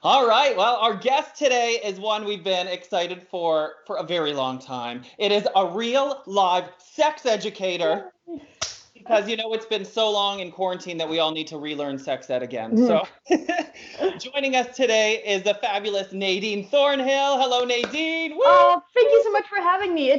All right. Well, our guest today is one we've been excited for a very long time. It is a real live sex educator because it's been so long in quarantine that we all need to relearn sex ed again. Mhm. So joining us today is the fabulous Nadine Thornhill. Hello, Nadine. Woo! Oh, thank you so much for having me.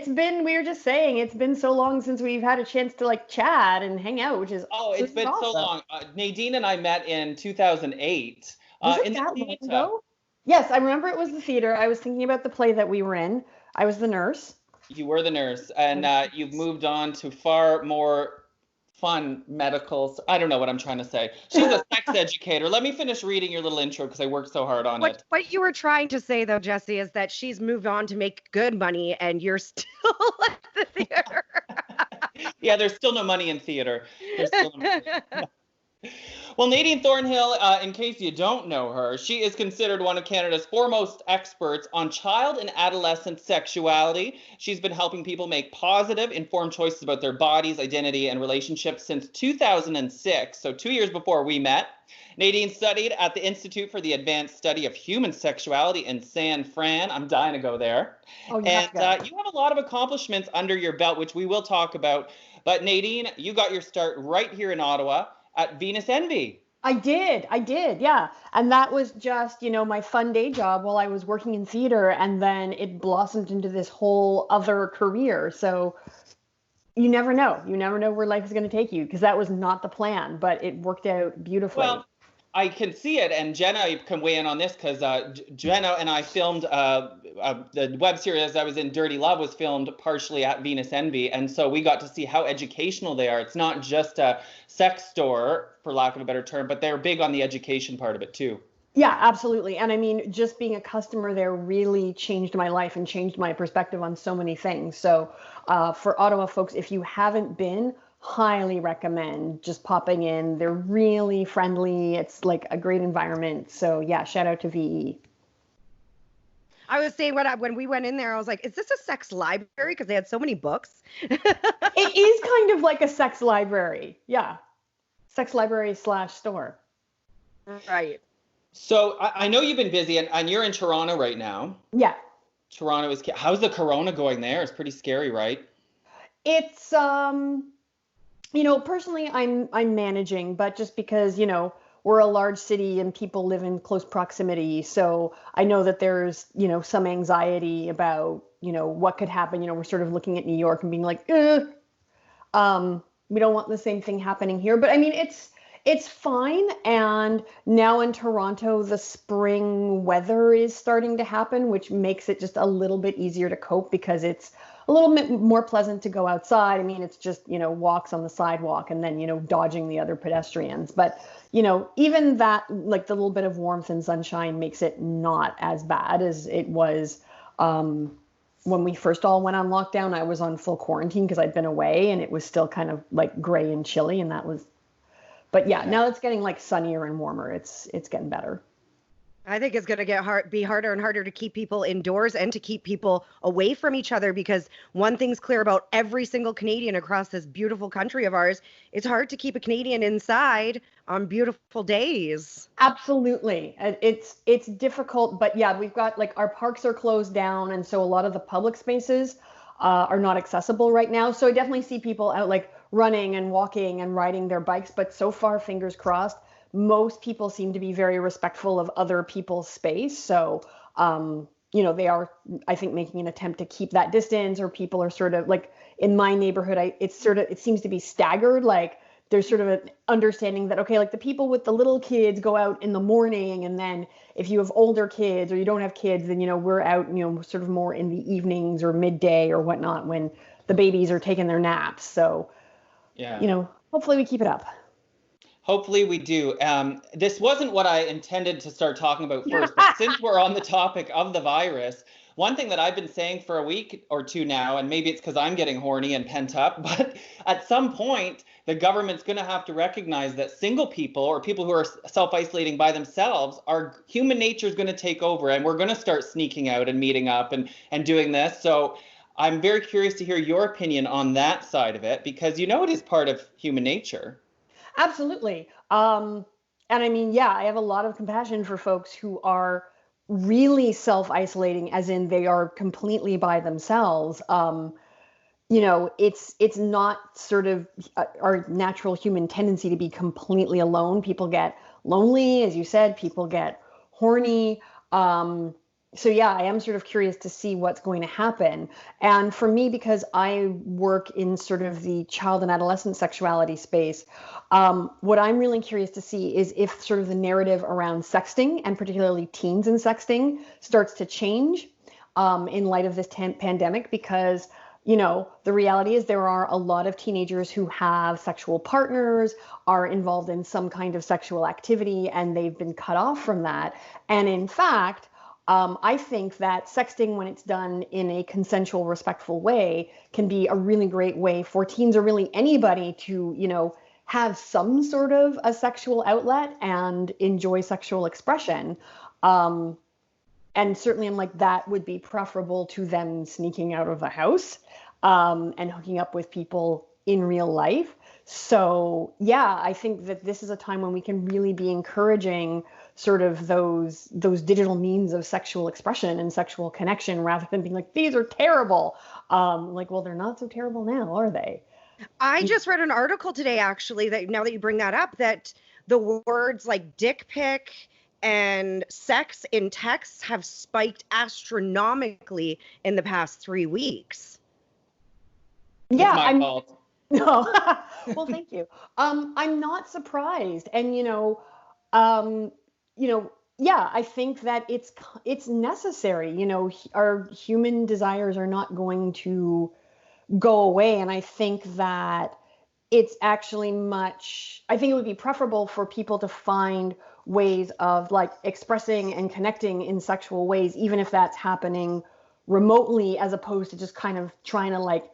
We were just saying, it's been so long since we've had a chance to like chat and hang out, Oh, which it's is been so awesome. long. Nadine and I met in 2008 Was it in the that long theater. ago? Yes, I remember it was the theater. I was thinking about the play that we were in. I was the nurse. You were the nurse, I and was- you've moved on to far more fun medicals. I don't know what I'm trying to say. She's a sex educator. Let me finish reading your little intro because I worked so hard on What it. what you were trying to say though, Jesse, is that she's moved on to make good money and you're still at the theater. Yeah, there's still no money in theater. There's still no money. Well, Nadine Thornhill, in case you don't know her, she is considered one of Canada's foremost experts on child and adolescent sexuality. She's been helping people make positive, informed choices about their bodies, identity, and relationships since 2006, so 2 years before we met. Nadine studied at the Institute for the Advanced Study of Human Sexuality in San Fran. I'm dying to go there. Oh, you have And to go. you have a lot of accomplishments under your belt, which we will talk about. But Nadine, you got your start right here in Ottawa at Venus Envy. I did, yeah. And that was just, my fun day job while I was working in theater, and then it blossomed into this whole other career. So you never know. You never know where life is going to take you because that was not the plan, but it worked out beautifully. Well, I can see it, and Jenna can weigh in on this because Jenna and I filmed the web series I was in, Dirty Love, was filmed partially at Venus Envy, and so we got to see how educational they are. It's not just a sex store, for lack of a better term, but they're big on the education part of it too. Yeah, absolutely. And I mean, just being a customer there really changed my life and changed my perspective on so many things. So, for Ottawa folks, if you haven't been, highly recommend just popping in. They're really friendly. It's like a great environment. So, yeah, shout out to VE. I was saying when we went in there, I was like, is this a sex library? Because they had so many books. It is kind of like a sex library. Yeah, sex library slash store. Right. So I know you've been busy, and you're in Toronto right now. Yeah, Toronto is, how's the corona going there? It's pretty scary, right? it's personally I'm managing, but just because, we're a large city and people live in close proximity, so I know that there's, some anxiety about, what could happen. We're sort of looking at New York and being like, we don't want the same thing happening here. But I mean, it's fine. And now in Toronto, the spring weather is starting to happen, which makes it just a little bit easier to cope because it's a little bit more pleasant to go outside. I mean, it's just, walks on the sidewalk and then, dodging the other pedestrians. But, even that, like the little bit of warmth and sunshine makes it not as bad as it was when we first all went on lockdown. I was on full quarantine because I'd been away and it was still kind of like gray and chilly, and that was, but yeah, Yeah. now it's getting like sunnier and warmer. It's getting better. I think it's going to be harder and harder to keep people indoors and to keep people away from each other because one thing's clear about every single Canadian across this beautiful country of ours, it's hard to keep a Canadian inside on beautiful days. Absolutely. It's difficult, but yeah, we've got like our parks are closed down, and so a lot of the public spaces are not accessible right now. So I definitely see people out like running and walking and riding their bikes, but so far, fingers crossed, most people seem to be very respectful of other people's space. So, they are, I think, making an attempt to keep that distance, or people are sort of like in my neighborhood, it seems to be staggered. Like there's sort of an understanding that, okay, like the people with the little kids go out in the morning. And then if you have older kids or you don't have kids, then, we're out, sort of more in the evenings or midday or whatnot when the babies are taking their naps. So, Yeah. hopefully we keep it up. Hopefully we do. This wasn't what I intended to start talking about first, but since we're on the topic of the virus, one thing that I've been saying for a week or two now, and maybe it's because I'm getting horny and pent up, but at some point, the government's going to have to recognize that single people or people who are self-isolating by themselves, our human nature is going to take over, and we're going to start sneaking out and meeting up and doing this. So I'm very curious to hear your opinion on that side of it, because it is part of human nature. Absolutely. And I mean, yeah, I have a lot of compassion for folks who are really self-isolating, as in they are completely by themselves. It's not sort of our natural human tendency to be completely alone. People get lonely, as you said, people get horny. So yeah, I am sort of curious to see what's going to happen. And for me, because I work in sort of the child and adolescent sexuality space, what I'm really curious to see is if sort of the narrative around sexting, and particularly teens and sexting, starts to change in light of this pandemic, because the reality is there are a lot of teenagers who have sexual partners, are involved in some kind of sexual activity, and they've been cut off from that. And in fact, I think that sexting, when it's done in a consensual, respectful way, can be a really great way for teens, or really anybody, to, have some sort of a sexual outlet and enjoy sexual expression. And certainly I'm like, that would be preferable to them sneaking out of the house and hooking up with people in real life. So yeah, I think that this is a time when we can really be encouraging sort of those digital means of sexual expression and sexual connection, rather than being like, these are terrible. Well, they're not so terrible now, are they? I just read an article today, actually, that now that you bring that up, that the words like dick pic and sex in texts have spiked astronomically in the past 3 weeks. Yeah, it's my fault. No. Well, thank you. I'm not surprised. And, yeah, I think that it's necessary. Our human desires are not going to go away. And I think that it's actually I think it would be preferable for people to find ways of like expressing and connecting in sexual ways, even if that's happening remotely, as opposed to just kind of trying to like,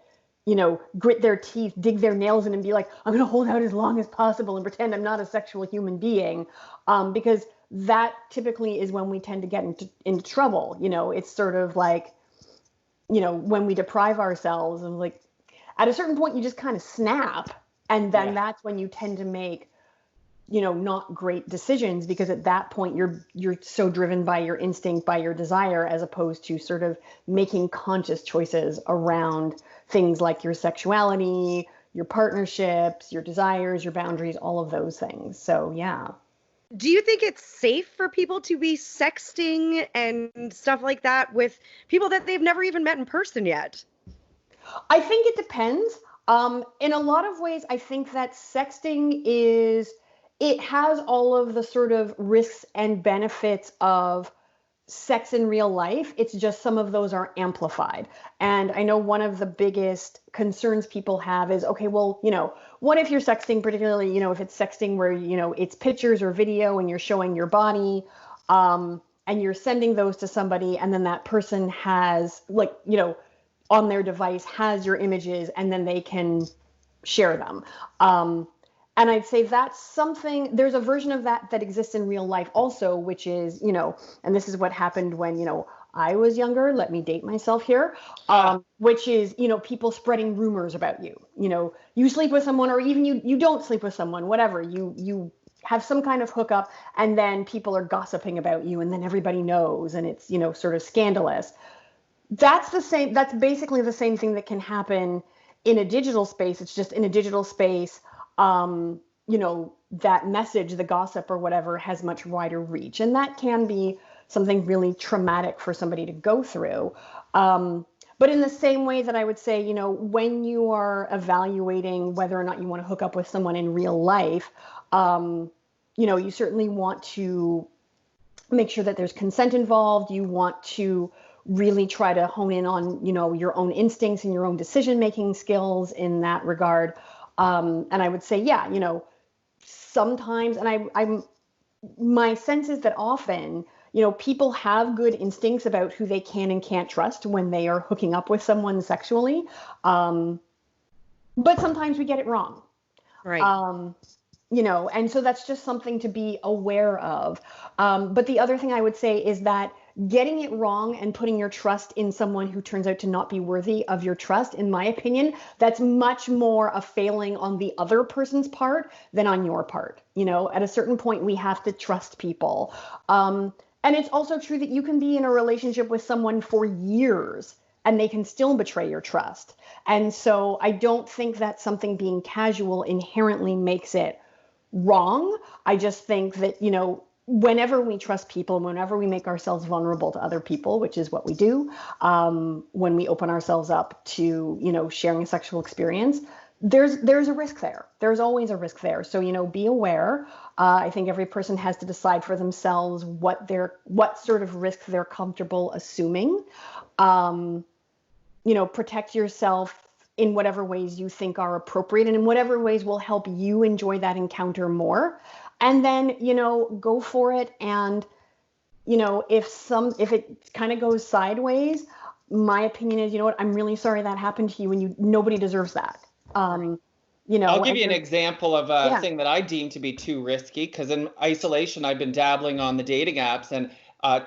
grit their teeth, dig their nails in, and be like, I'm going to hold out as long as possible and pretend I'm not a sexual human being. Because that typically is when we tend to get into trouble. It's sort of like, when we deprive ourselves, and like at a certain point, you just kind of snap. And then that's when you tend to make, not great decisions, because at that point you're so driven by your instinct, by your desire, as opposed to sort of making conscious choices around things like your sexuality, your partnerships, your desires, your boundaries, all of those things. So, yeah. Do you think it's safe for people to be sexting and stuff like that with people that they've never even met in person yet? I think it depends. In a lot of ways, I think that sexting it has all of the sort of risks and benefits of sex in real life. It's just some of those are amplified. And I know one of the biggest concerns people have is, okay, well, what if you're sexting, particularly, if it's sexting where, it's pictures or video and you're showing your body, and you're sending those to somebody, and then that person has on their device has your images, and then they can share them. And I'd say that's something, there's a version of that exists in real life also, which is, and this is what happened when, I was younger, let me date myself here, which is, people spreading rumors about you. You sleep with someone, or even you don't sleep with someone, whatever, you have some kind of hookup, and then people are gossiping about you, and then everybody knows, and it's, sort of scandalous. That's basically the same thing that can happen in a digital space. It's just in a digital space, that message, the gossip or whatever, has much wider reach. And that can be something really traumatic for somebody to go through. But in the same way that I would say, when you are evaluating whether or not you want to hook up with someone in real life, you certainly want to make sure that there's consent involved. You want to really try to hone in on, your own instincts and your own decision-making skills in that regard. And I would say, sometimes, and my sense is that often, people have good instincts about who they can and can't trust when they are hooking up with someone sexually. But sometimes we get it wrong. Right. And so that's just something to be aware of. But the other thing I would say is that, getting it wrong and putting your trust in someone who turns out to not be worthy of your trust, in my opinion, that's much more a failing on the other person's part than on your part. At a certain point, we have to trust people. And it's also true that you can be in a relationship with someone for years and they can still betray your trust. And so I don't think that something being casual inherently makes it wrong. I just think that, whenever we trust people, whenever we make ourselves vulnerable to other people, which is what we do, when we open ourselves up to, sharing a sexual experience, there's a risk there. There's always a risk there. So, be aware. I think every person has to decide for themselves what sort of risk they're comfortable assuming. Protect yourself in whatever ways you think are appropriate and in whatever ways will help you enjoy that encounter more. And then, go for it. And, if it kind of goes sideways, my opinion is, I'm really sorry that happened to you, and nobody deserves that. I'll give you an example of a thing that I deem to be too risky, because in isolation, I've been dabbling on the dating apps. And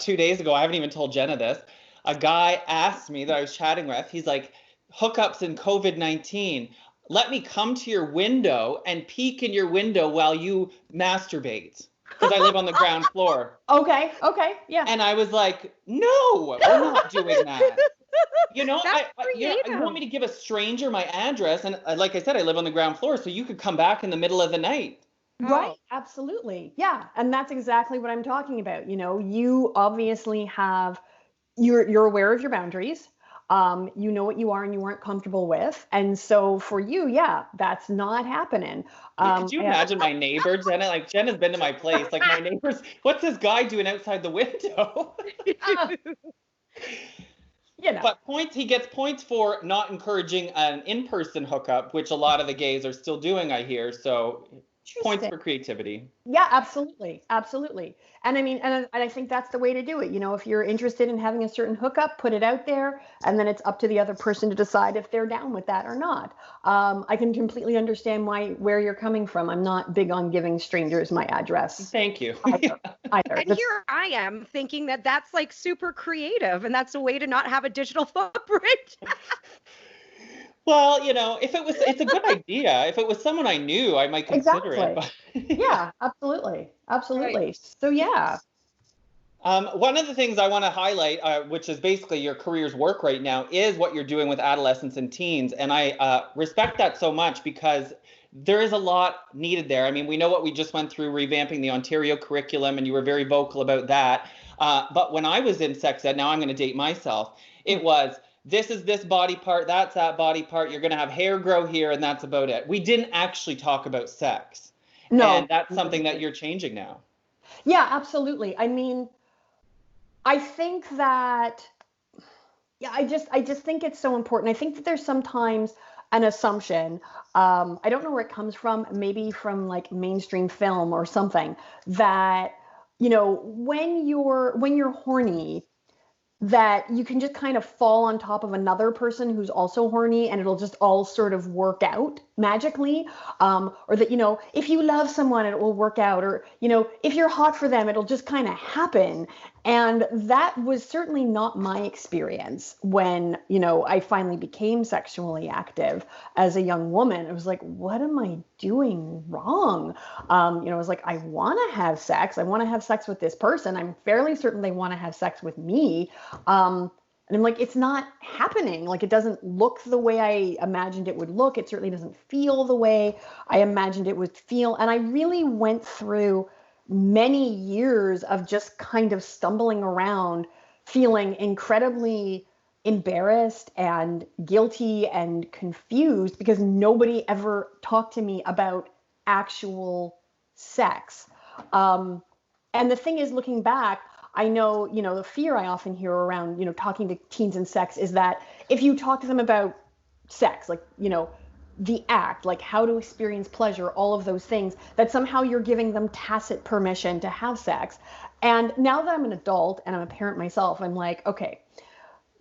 2 days ago, I haven't even told Jenna this, a guy asked me that I was chatting with, he's like, hookups in COVID-19, let me come to your window and peek in your window while you masturbate, because I live on the ground floor. Okay, yeah. And I was like, no, we're not doing that. You want me to give a stranger my address? And like I said, I live on the ground floor, so you could come back in the middle of the night. Right, absolutely. Yeah, and that's exactly what I'm talking about. You obviously you're aware of your boundaries. You know what you are and you aren't comfortable with. And so for you, that's not happening. Could you imagine my neighbor, Jenna? Like, Jenna's been to my place. Like, my neighbors, what's this guy doing outside the window? But he gets points for not encouraging an in-person hookup, which a lot of the gays are still doing, I hear. So points for creativity. Yeah, absolutely. And I mean, and I think that's the way to do it. If you're interested in having a certain hookup, put it out there, and then it's up to the other person to decide if they're down with that or not. I can completely understand where you're coming from. I'm not big on giving strangers my address. Thank you. Either. And here I am thinking that that's like super creative, and that's a way to not have a digital footprint. Well, it's a good idea. If it was someone I knew, I might consider it. But yeah, absolutely. Right. So yeah. One of the things I want to highlight, which is basically your career's work right now, is what you're doing with adolescents and teens. And I respect that so much, because there is a lot needed there. I mean, we know what we just went through, revamping the Ontario curriculum, and you were very vocal about that. But when I was in sex ed, now I'm going to date myself, it was, this is this body part, that's that body part, you're going to have hair grow here, and that's about it. We didn't actually talk about sex. No. And that's something that you're changing now. Yeah, absolutely. I mean, I think that, I just think it's so important. I think that there's sometimes an assumption, I don't know where it comes from, maybe from like mainstream film or something, that, when you're horny, that you can just kind of fall on top of another person who's also horny and it'll just all sort of work out magically. Or that, if you love someone, it will work out. Or, if you're hot for them, it'll just kind of happen. And that was certainly not my experience when, I finally became sexually active as a young woman. It was like, what am I doing wrong? I was like, I want to have sex. I want to have sex with this person. I'm fairly certain they want to have sex with me. And I'm like, it's not happening. Like, it doesn't look the way I imagined it would look. It certainly doesn't feel the way I imagined it would feel. And I really went through many years of just kind of stumbling around, feeling incredibly embarrassed and guilty and confused because nobody ever talked to me about actual sex. And the thing is, looking back, I know, the fear I often hear around, talking to teens and sex is that if you talk to them about sex, like, the act, like how to experience pleasure, all of those things, that somehow you're giving them tacit permission to have sex. And now that I'm an adult and I'm a parent myself, I'm like, okay,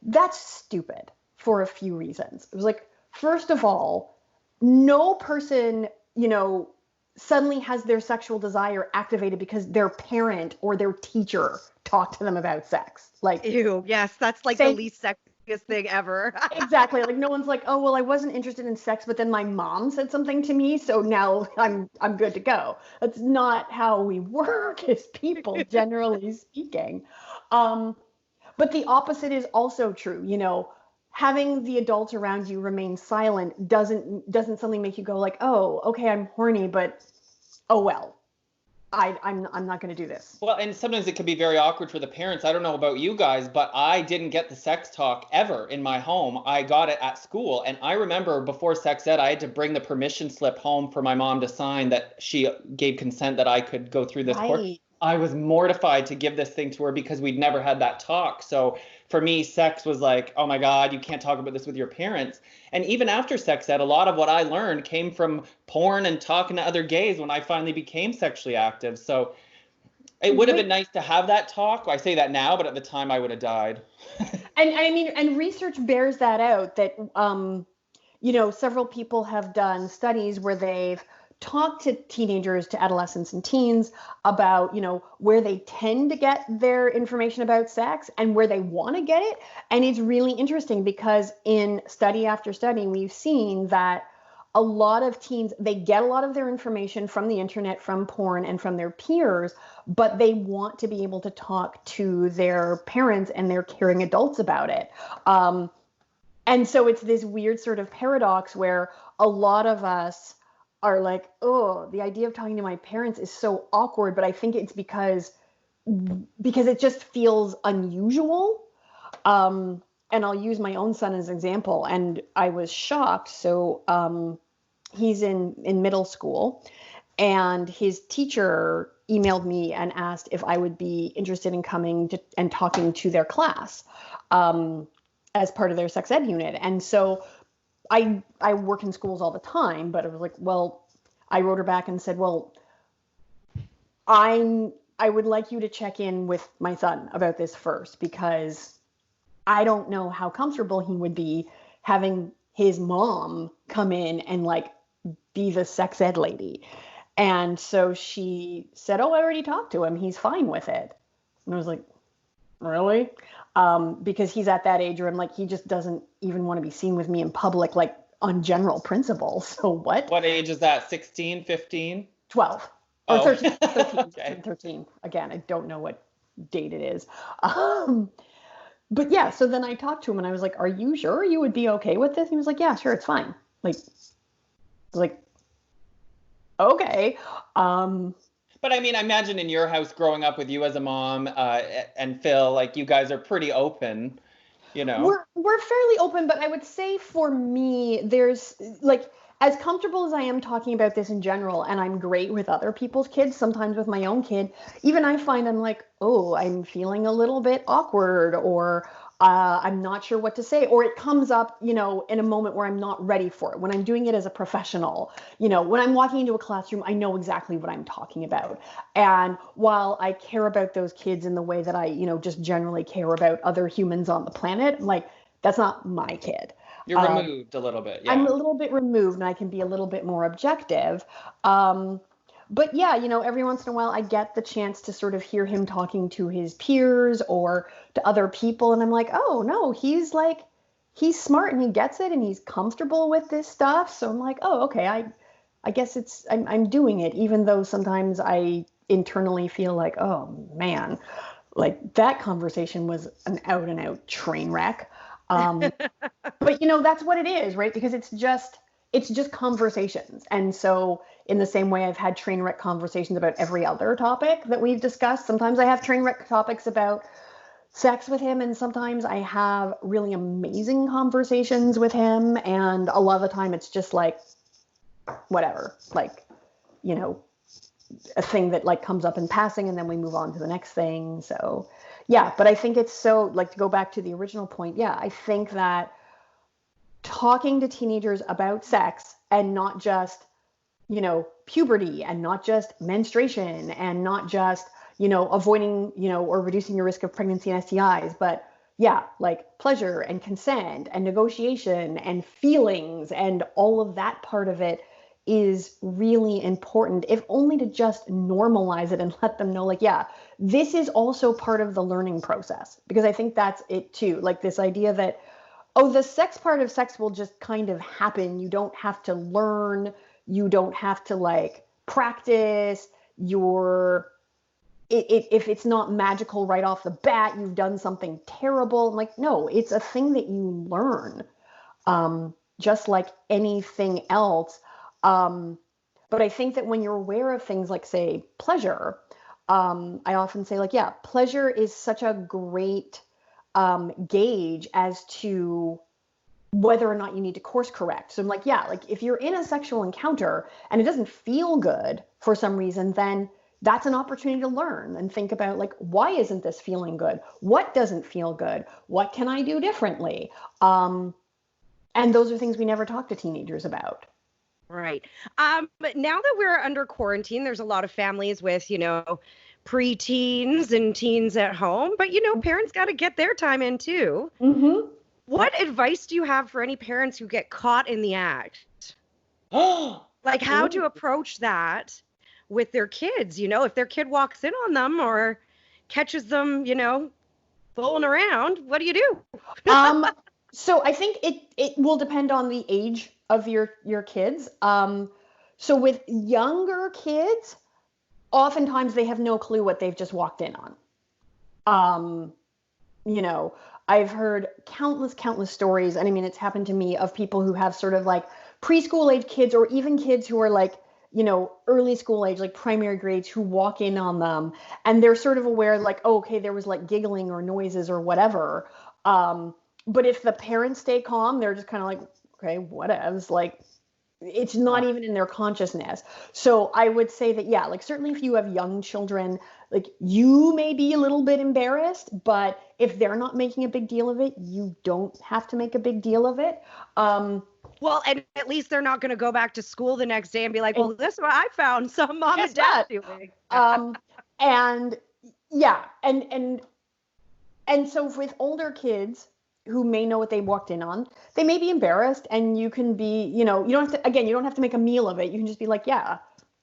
that's stupid for a few reasons. It was like, first of all, no person, suddenly has their sexual desire activated because their parent or their teacher talked to them about sex. Like, Ew, yes, that's like the least sexiest thing ever. exactly. Like no one's like, oh well, I wasn't interested in sex, but then my mom said something to me, so now I'm good to go. That's not how we work as people, generally speaking. Um, but the opposite is also true. You know, having the adults around you remain silent doesn't suddenly make you go like, oh, okay, I'm horny, but oh well, I'm not going to do this. Well, and sometimes it can be very awkward for the parents. I don't know about you guys, but I didn't get the sex talk ever in my home. I got it at school. And I remember before sex ed, I had to bring the permission slip home for my mom to sign that she gave consent that I could go through this course. Right. I was mortified to give this thing to her because we'd never had that talk. So for me, sex was like, oh my God, you can't talk about this with your parents. And even after sex ed, a lot of what I learned came from porn and talking to other gays when I finally became sexually active. So it would have been nice to have that talk. I say that now, but at the time I would have died. And I mean, and research bears that out, that, you know, several people have done studies where they've talked to teenagers, to adolescents and teens about, you know, where they tend to get their information about sex and where they want to get it. And it's really interesting because in study after study, we've seen that a lot of teens, they get a lot of their information from the internet, from porn, and from their peers, but they want to be able to talk to their parents and their caring adults about it. And so it's this weird sort of paradox where a lot of us are like, oh, the idea of talking to my parents is so awkward, but I think it's because it just feels unusual. And I'll use my own son as an example. And I was shocked. So he's in middle school, and his teacher emailed me and asked if I would be interested in coming to, and talking to their class as part of their sex ed unit. And so I work in schools all the time, but I was like, well, I wrote her back and said, well, I would like you to check in with my son about this first, because I don't know how comfortable he would be having his mom come in and like be the sex ed lady. And so she said, oh, I already talked to him. He's fine with it. And I was like, really? Because he's at that age where I'm like, he just doesn't even want to be seen with me in public, like on general principle. So what? What age is that? 16, 15? 12 or 13, Okay. 13. Again, I don't know what date it is. But yeah, so then I talked to him and I was like, are you sure you would be okay with this? He was like, yeah, sure, it's fine. Like, I was like, okay. But I mean, I imagine in your house growing up with you as a mom and Phil, like you guys are pretty open, you know. We're fairly open, but I would say for me, there's like, as comfortable as I am talking about this in general, and I'm great with other people's kids, sometimes with my own kid, even I find I'm like, oh, I'm feeling a little bit awkward, or I'm not sure what to say, or it comes up, you know, in a moment where I'm not ready for it. When I'm doing it as a professional, you know, when I'm walking into a classroom, I know exactly what I'm talking about. And while I care about those kids in the way that I, you know, just generally care about other humans on the planet, like, that's not my kid. You're removed a little bit. Yeah. I'm a little bit removed, and I can be a little bit more objective. But yeah, you know, every once in a while I get the chance to sort of hear him talking to his peers or to other people. And I'm like, oh no, he's smart and he gets it and he's comfortable with this stuff. So I'm like, oh, okay, I guess I'm doing it, even though sometimes I internally feel like, oh man, like that conversation was an out and out train wreck. But you know, that's what it is, right? Because it's just conversations. And so in the same way I've had train wreck conversations about every other topic that we've discussed, sometimes I have train wreck topics about sex with him, and sometimes I have really amazing conversations with him, and a lot of the time it's just like whatever, like, you know, a thing that like comes up in passing and then we move on to the next thing. So yeah, but I think it's so, like, to go back to the original point, yeah, I think that talking to teenagers about sex, and not just, you know, puberty, and not just menstruation, and not just, you know, avoiding, you know, or reducing your risk of pregnancy and STIs, but yeah, like pleasure and consent and negotiation and feelings and all of that part of it is really important, if only to just normalize it and let them know, like, yeah, this is also part of the learning process. Because I think that's it too. Like this idea that, oh, the sex part of sex will just kind of happen. You don't have to learn. You don't have to like practice. If it's not magical right off the bat, you've done something terrible. I'm like, no, it's a thing that you learn, just like anything else. But I think that when you're aware of things like, say, pleasure, I often say, like, yeah, pleasure is such a great gauge as to whether or not you need to course correct. So I'm like, yeah, like if you're in a sexual encounter and it doesn't feel good for some reason, then that's an opportunity to learn and think about, like, why isn't this feeling good? What doesn't feel good? What can I do differently? And those are things we never talk to teenagers about. Right. But now that we're under quarantine, there's a lot of families with, preteens and teens at home, but, parents got to get their time in too. Mm-hmm. What advice do you have for any parents who get caught in the act? Like how to approach that with their kids, if their kid walks in on them or catches them, fooling around, what do you do? So I think it will depend on the age of your kids. So with younger kids, oftentimes they have no clue what they've just walked in on. I've heard countless stories, and I mean, it's happened to me, of people who have sort of like preschool age kids, or even kids who are like, early school age, like primary grades, who walk in on them, and they're sort of aware, like, oh, okay, there was like giggling or noises or whatever. But if the parents stay calm, they're just kind of like, okay, whatevs, like, it's not even in their consciousness. So I would say that, yeah, like certainly if you have young children, like you may be a little bit embarrassed, but if they're not making a big deal of it, you don't have to make a big deal of it. Well, and at least they're not going to go back to school the next day and be like, well, this is what I found some mom and dad doing. And yeah, and so with older kids who may know what they walked in on, they may be embarrassed, and you can be, you don't have to make a meal of it. You can just be like, yeah,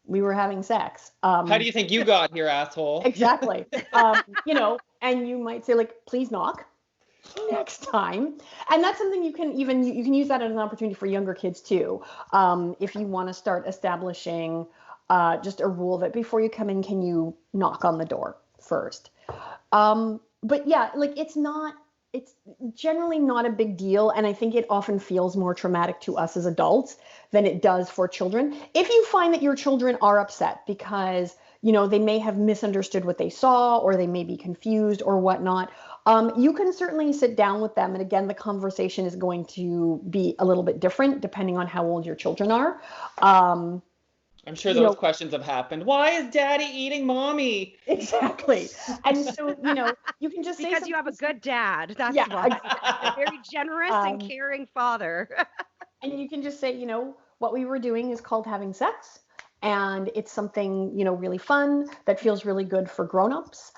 we were having sex. How do you think you got here, asshole? Exactly. And you might say, like, please knock next time. And that's something you can use that as an opportunity for younger kids too. If you want to start establishing just a rule that before you come in, can you knock on the door first? But yeah, like it's generally not a big deal. And I think it often feels more traumatic to us as adults than it does for children. If you find that your children are upset because, they may have misunderstood what they saw, or they may be confused or whatnot, you can certainly sit down with them. And again, the conversation is going to be a little bit different depending on how old your children are. I'm sure those questions have happened. Why is daddy eating mommy? Exactly. And so, you can just say because you have a good dad. That's why. A very generous and caring father. And you can just say, what we were doing is called having sex. And it's something, really fun that feels really good for grown-ups.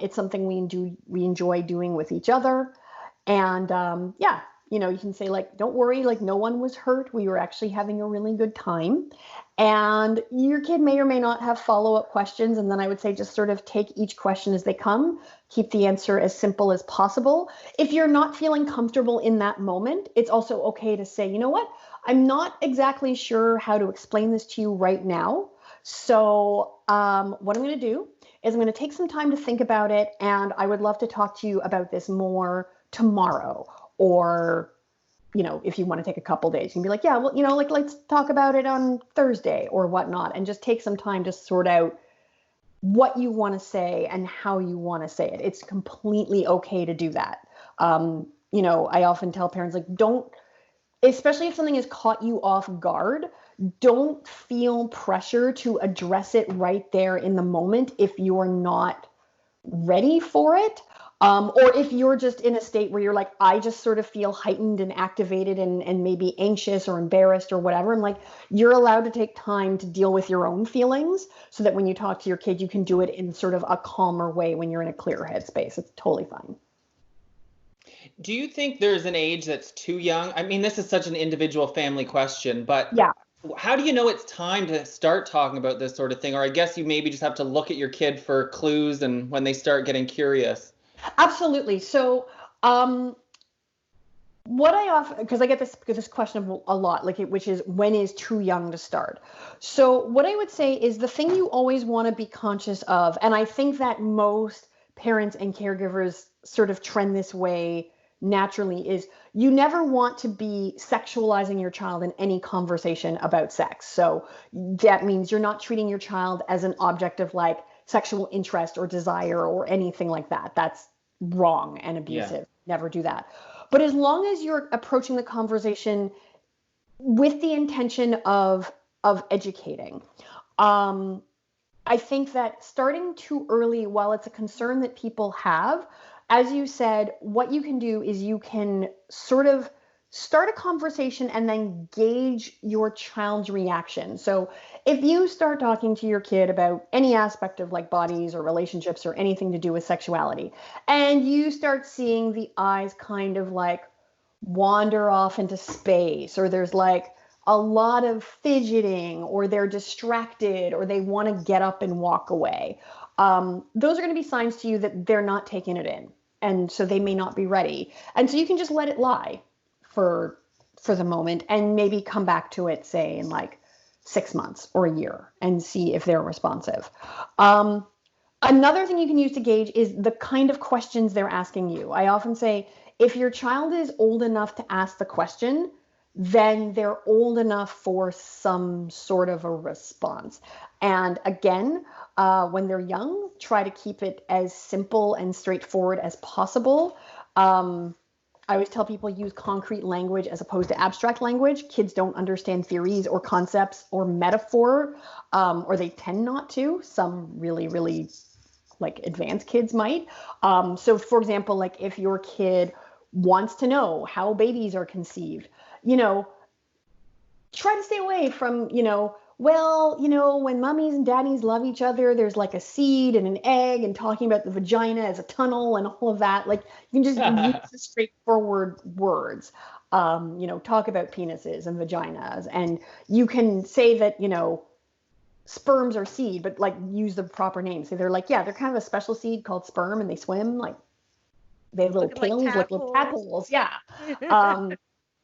It's something we enjoy doing with each other. And you can say, like, don't worry, like no one was hurt. We were actually having a really good time. And your kid may or may not have follow-up questions. And then I would say just sort of take each question as they come. Keep the answer as simple as possible. If you're not feeling comfortable in that moment, it's also okay to say, you know what? I'm not exactly sure how to explain this to you right now. So what I'm going to do is I'm going to take some time to think about it. And I would love to talk to you about this more tomorrow. Or if you want to take a couple days, you can be like, yeah, well, like let's talk about it on Thursday or whatnot, and just take some time to sort out what you want to say and how you want to say it. It's completely okay to do that. I often tell parents, like, especially if something has caught you off guard, don't feel pressure to address it right there in the moment if you're not ready for it. Or if you're just in a state where you're like, I just sort of feel heightened and activated and maybe anxious or embarrassed or whatever. I'm like, you're allowed to take time to deal with your own feelings so that when you talk to your kid, you can do it in sort of a calmer way when you're in a clearer headspace. It's totally fine. Do you think there's an age that's too young? I mean, this is such an individual family question, but yeah. how do you know it's time to start talking about this sort of thing? Or I guess you maybe just have to look at your kid for clues and when they start getting curious. Absolutely. So, what I often, because I get this question a lot, like which is when is too young to start. So what I would say is the thing you always want to be conscious of, and I think that most parents and caregivers sort of trend this way naturally, is you never want to be sexualizing your child in any conversation about sex. So that means you're not treating your child as an object of like sexual interest or desire or anything like that. That's wrong and abusive. Yeah. Never do that. But as long as you're approaching the conversation with the intention of educating, I think that starting too early, while it's a concern that people have, as you said, what you can do is you can sort of start a conversation and then gauge your child's reaction. So if you start talking to your kid about any aspect of like bodies or relationships or anything to do with sexuality, and you start seeing the eyes kind of like wander off into space, or there's like a lot of fidgeting, or they're distracted, or they want to get up and walk away, those are going to be signs to you that they're not taking it in. And so they may not be ready. And so you can just let it lie for the moment and maybe come back to it, say in like 6 months or a year, and see if they're responsive. Another thing you can use to gauge is the kind of questions they're asking you. I often say, if your child is old enough to ask the question, then they're old enough for some sort of a response. And again, when they're young, try to keep it as simple and straightforward as possible. I always tell people use concrete language as opposed to abstract language. Kids don't understand theories or concepts or metaphor, or they tend not to. Some really, really like advanced kids might. So for example, like if your kid wants to know how babies are conceived, try to stay away from, when mummies and daddies love each other, there's like a seed and an egg, and talking about the vagina as a tunnel and all of that. Like you can just use the straightforward words. Talk about penises and vaginas, and you can say that, sperms are seed, but like use the proper name. So they're like, yeah, they're kind of a special seed called sperm, and they swim, like they have little tails, like little tadpoles. Yeah.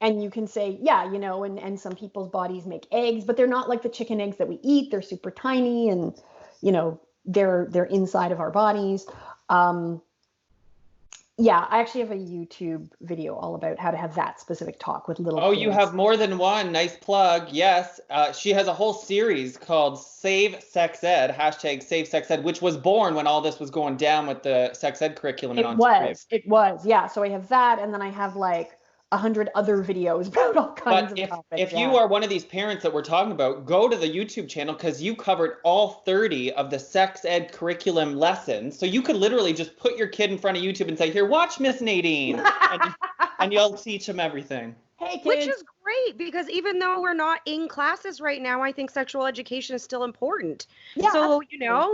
And you can say, yeah, and some people's bodies make eggs, but they're not like the chicken eggs that we eat. They're super tiny, and, they're inside of our bodies. Yeah, I actually have a YouTube video all about how to have that specific talk with little kids. You have more than one. Nice plug. Yes. She has a whole series called Save Sex Ed, #SaveSexEd, which was born when all this was going down with the sex ed curriculum in Ontario. It was. Yeah. So I have that, and then I have like 100 other videos about all kinds of topics. If you are one of these parents that we're talking about, go to the YouTube channel, because you covered all 30 of the sex ed curriculum lessons. So you could literally just put your kid in front of YouTube and say, here, watch Miss Nadine, and you'll teach them everything. Hey, kids. Which is great, because even though we're not in classes right now, I think sexual education is still important. Yeah, so,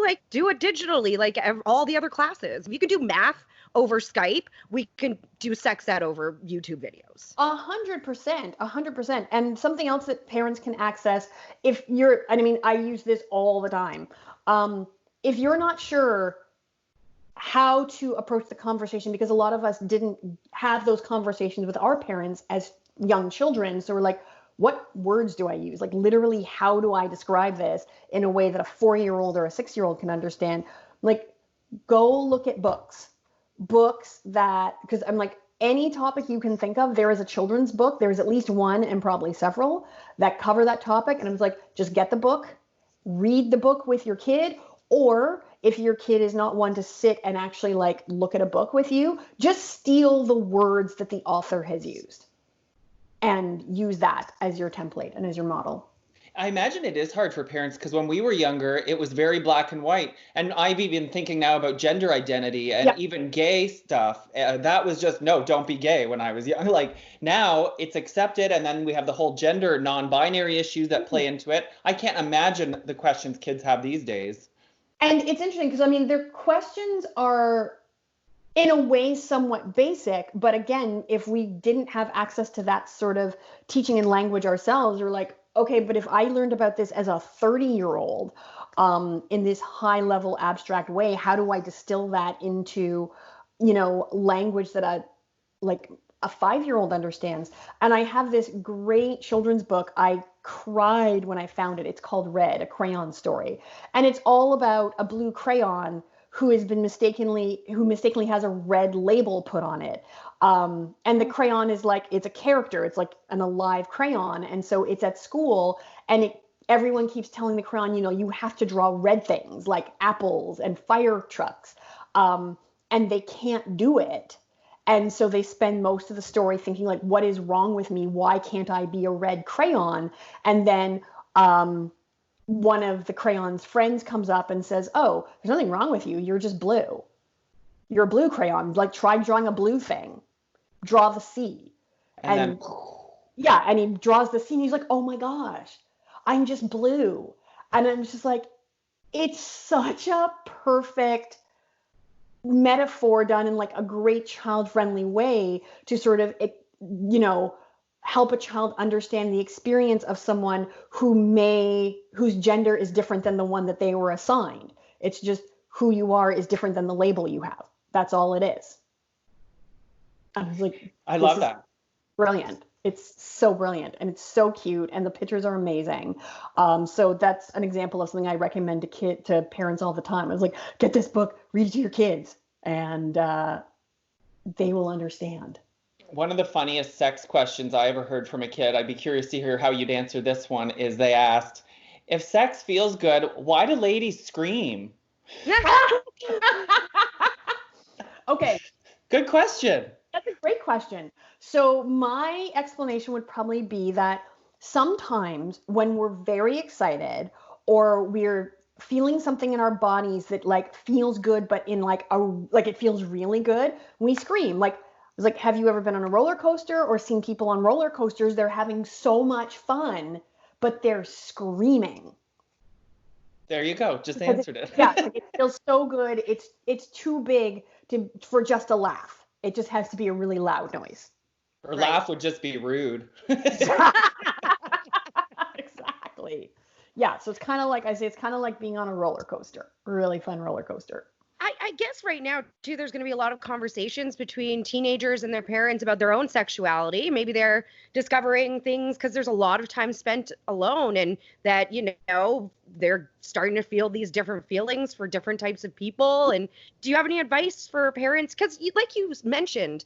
like do it digitally, like all the other classes. You can do math over Skype. We can do sex ed over YouTube videos. 100%. And something else that parents can access, I use this all the time. If you're not sure how to approach the conversation, because a lot of us didn't have those conversations with our parents as young children. So we're like, what words do I use? Like literally, how do I describe this in a way that a 4-year-old or a 6-year-old can understand? Like, go look at books that, because I'm like, any topic you can think of, there is a children's book. There's at least one, and probably several, that cover that topic. And I was like, just get the book, read the book with your kid. Or if your kid is not one to sit and actually like look at a book with you, just steal the words that the author has used and use that as your template and as your model. I imagine it is hard for parents, because when we were younger, it was very black and white. And I've even thinking now about gender identity and even gay stuff. That was just, no, don't be gay when I was young. Like now it's accepted. And then we have the whole gender non-binary issues that play into it. I can't imagine the questions kids have these days. And it's interesting because, their questions are in a way somewhat basic. But again, if we didn't have access to that sort of teaching and language ourselves, we're like, okay, but if I learned about this as a 30-year-old in this high level abstract way, how do I distill that into, language that like a 5-year-old understands? And I have this great children's book. I cried when I found it. It's called Red, a crayon story. And it's all about a blue crayon who mistakenly has a red label put on it. And the crayon is like, it's a character. It's like an alive crayon. And so it's at school, and everyone keeps telling the crayon, you have to draw red things like apples and fire trucks. And they can't do it. And so they spend most of the story thinking, like, what is wrong with me? Why can't I be a red crayon? And then one of the crayon's friends comes up and says, oh, there's nothing wrong with you. You're just blue. You're a blue crayon. Like, try drawing a blue thing. Draw the sea. And then, yeah, and he draws the sea, and he's like, oh my gosh, I'm just blue. And I'm just like, it's such a perfect metaphor done in like a great child-friendly way to sort of, help a child understand the experience of someone whose gender is different than the one that they were assigned. It's just who you are is different than the label you have. That's all it is. I was like, I love that. Brilliant. It's so brilliant, and it's so cute, and the pictures are amazing. So that's an example of something I recommend to parents all the time. I was like, get this book, read it to your kids, and they will understand. One of the funniest sex questions I ever heard from a kid, I'd be curious to hear how you'd answer this one, is they asked, if sex feels good, why do ladies scream? Okay. Good question. That's a great question. So my explanation would probably be that sometimes when we're very excited or we're feeling something in our bodies that like feels good, but in like it feels really good, we scream. Like, have you ever been on a roller coaster or seen people on roller coasters? They're having so much fun, but they're screaming. There you go. Just answered it. Yeah, like it feels so good. It's too big for just a laugh. It just has to be a really loud noise. Or laugh would just be rude. Exactly. Yeah, so it's kind of like I say, it's kind of like being on a roller coaster, a really fun roller coaster. I guess right now, too, there's going to be a lot of conversations between teenagers and their parents about their own sexuality. Maybe they're discovering things because there's a lot of time spent alone, and that, they're starting to feel these different feelings for different types of people. And do you have any advice for parents? Because like you mentioned,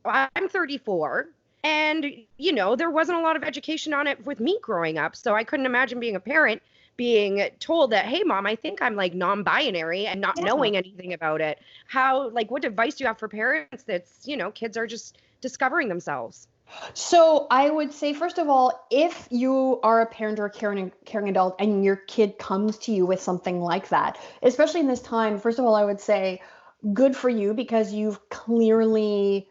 I'm 34. And, there wasn't a lot of education on it with me growing up. So I couldn't imagine being a parent being told that, hey, mom, I think I'm like non-binary, and not knowing anything about it. What advice do you have for parents that's, kids are just discovering themselves? So I would say, first of all, if you are a parent or a caring adult and your kid comes to you with something like that, especially in this time, first of all, I would say good for you, because you've clearly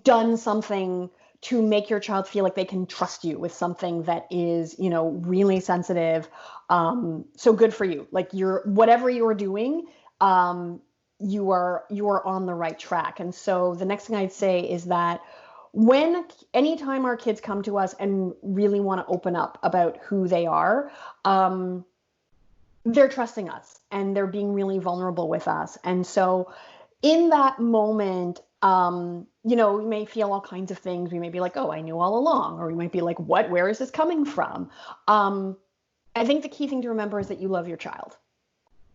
done something to make your child feel like they can trust you with something that is, really sensitive. So good for you. Like whatever you're doing, you are on the right track. And so the next thing I'd say is that anytime our kids come to us and really want to open up about who they are, they're trusting us and they're being really vulnerable with us. And so in that moment, we may feel all kinds of things. We may be like, oh, I knew all along. Or we might be like, what? Where is this coming from? I think the key thing to remember is that you love your child.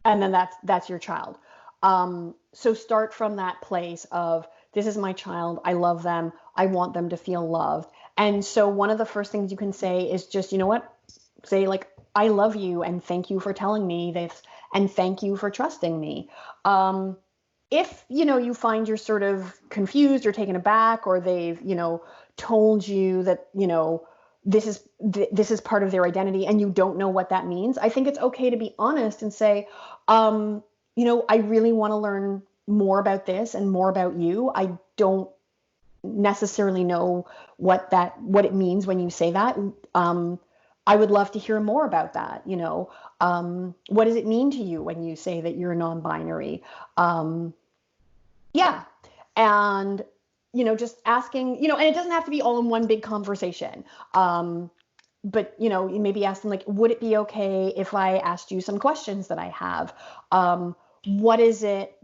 And then that's your child. So start from that place of, this is my child. I love them. I want them to feel loved. And so one of the first things you can say is just, say like, I love you and thank you for telling me this and thank you for trusting me. If, you find you're sort of confused or taken aback, or they've, told you that, this is part of their identity and you don't know what that means, I think it's okay to be honest and say, I really want to learn more about this and more about you. I don't necessarily know what it means when you say that. I would love to hear more about that. What does it mean to you when you say that you're non-binary? Yeah. And, just asking, and it doesn't have to be all in one big conversation. But, you maybe ask them, like, would it be okay if I asked you some questions that I have? What is it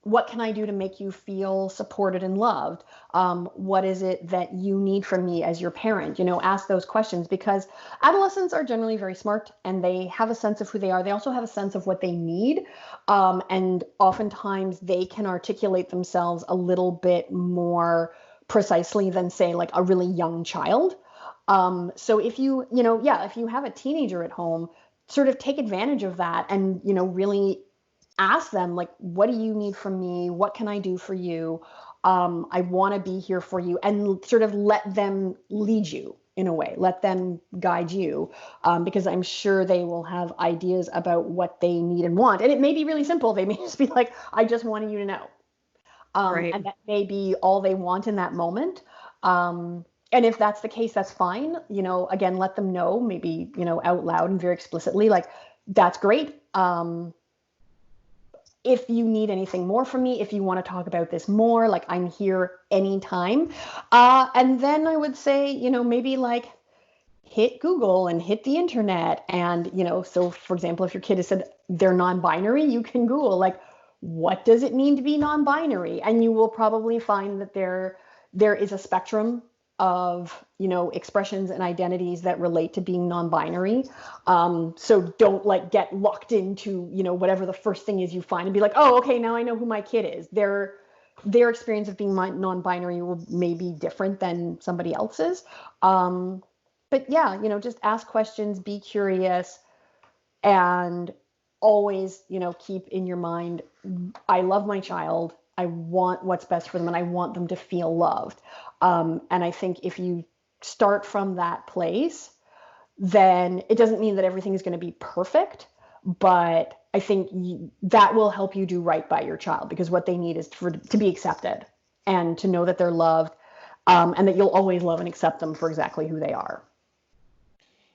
what can I do to make you feel supported and loved? What is it that you need from me as your parent? Ask those questions, because adolescents are generally very smart and they have a sense of who they are. They also have a sense of what they need. And oftentimes they can articulate themselves a little bit more precisely than, say, like a really young child. So if if you have a teenager at home, sort of take advantage of that and, really ask them, like, what do you need from me? What can I do for you? I want to be here for you, and sort of let them lead you in a way, let them guide you, because I'm sure they will have ideas about what they need and want. And it may be really simple. They may just be like, I just wanted you to know. Right. And that may be all they want in that moment. And if that's the case, that's fine. Again, let them know, maybe, out loud and very explicitly, like, that's great. If you need anything more from me, if you want to talk about this more, like, I'm here anytime. And then I would say, maybe like hit Google and hit the internet. And, so for example, if your kid has said they're non-binary, you can Google, like, what does it mean to be non-binary? And you will probably find that there is a spectrum of, expressions and identities that relate to being non-binary. So don't like get locked into, whatever the first thing is you find and be like, oh, okay, now I know who my kid is. Their experience of being non-binary may be different than somebody else's. But yeah, just ask questions, be curious, and always, keep in your mind, I love my child. I want what's best for them, and I want them to feel loved. And I think if you start from that place, then it doesn't mean that everything is going to be perfect, but I think that will help you do right by your child, because what they need is to be accepted and to know that they're loved, and that you'll always love and accept them for exactly who they are.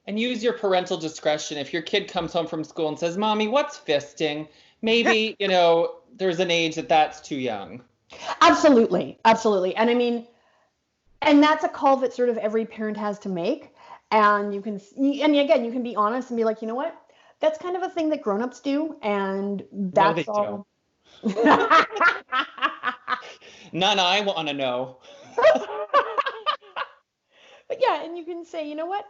And use your parental discretion. If your kid comes home from school and says, Mommy, what's fisting? Maybe, there's an age that's too young. Absolutely. Absolutely. And I mean, and that's a call that sort of every parent has to make. And again, you can be honest and be like, you know what? That's kind of a thing that grown-ups do. And that's all. None I want to know. But yeah, and you can say, you know what?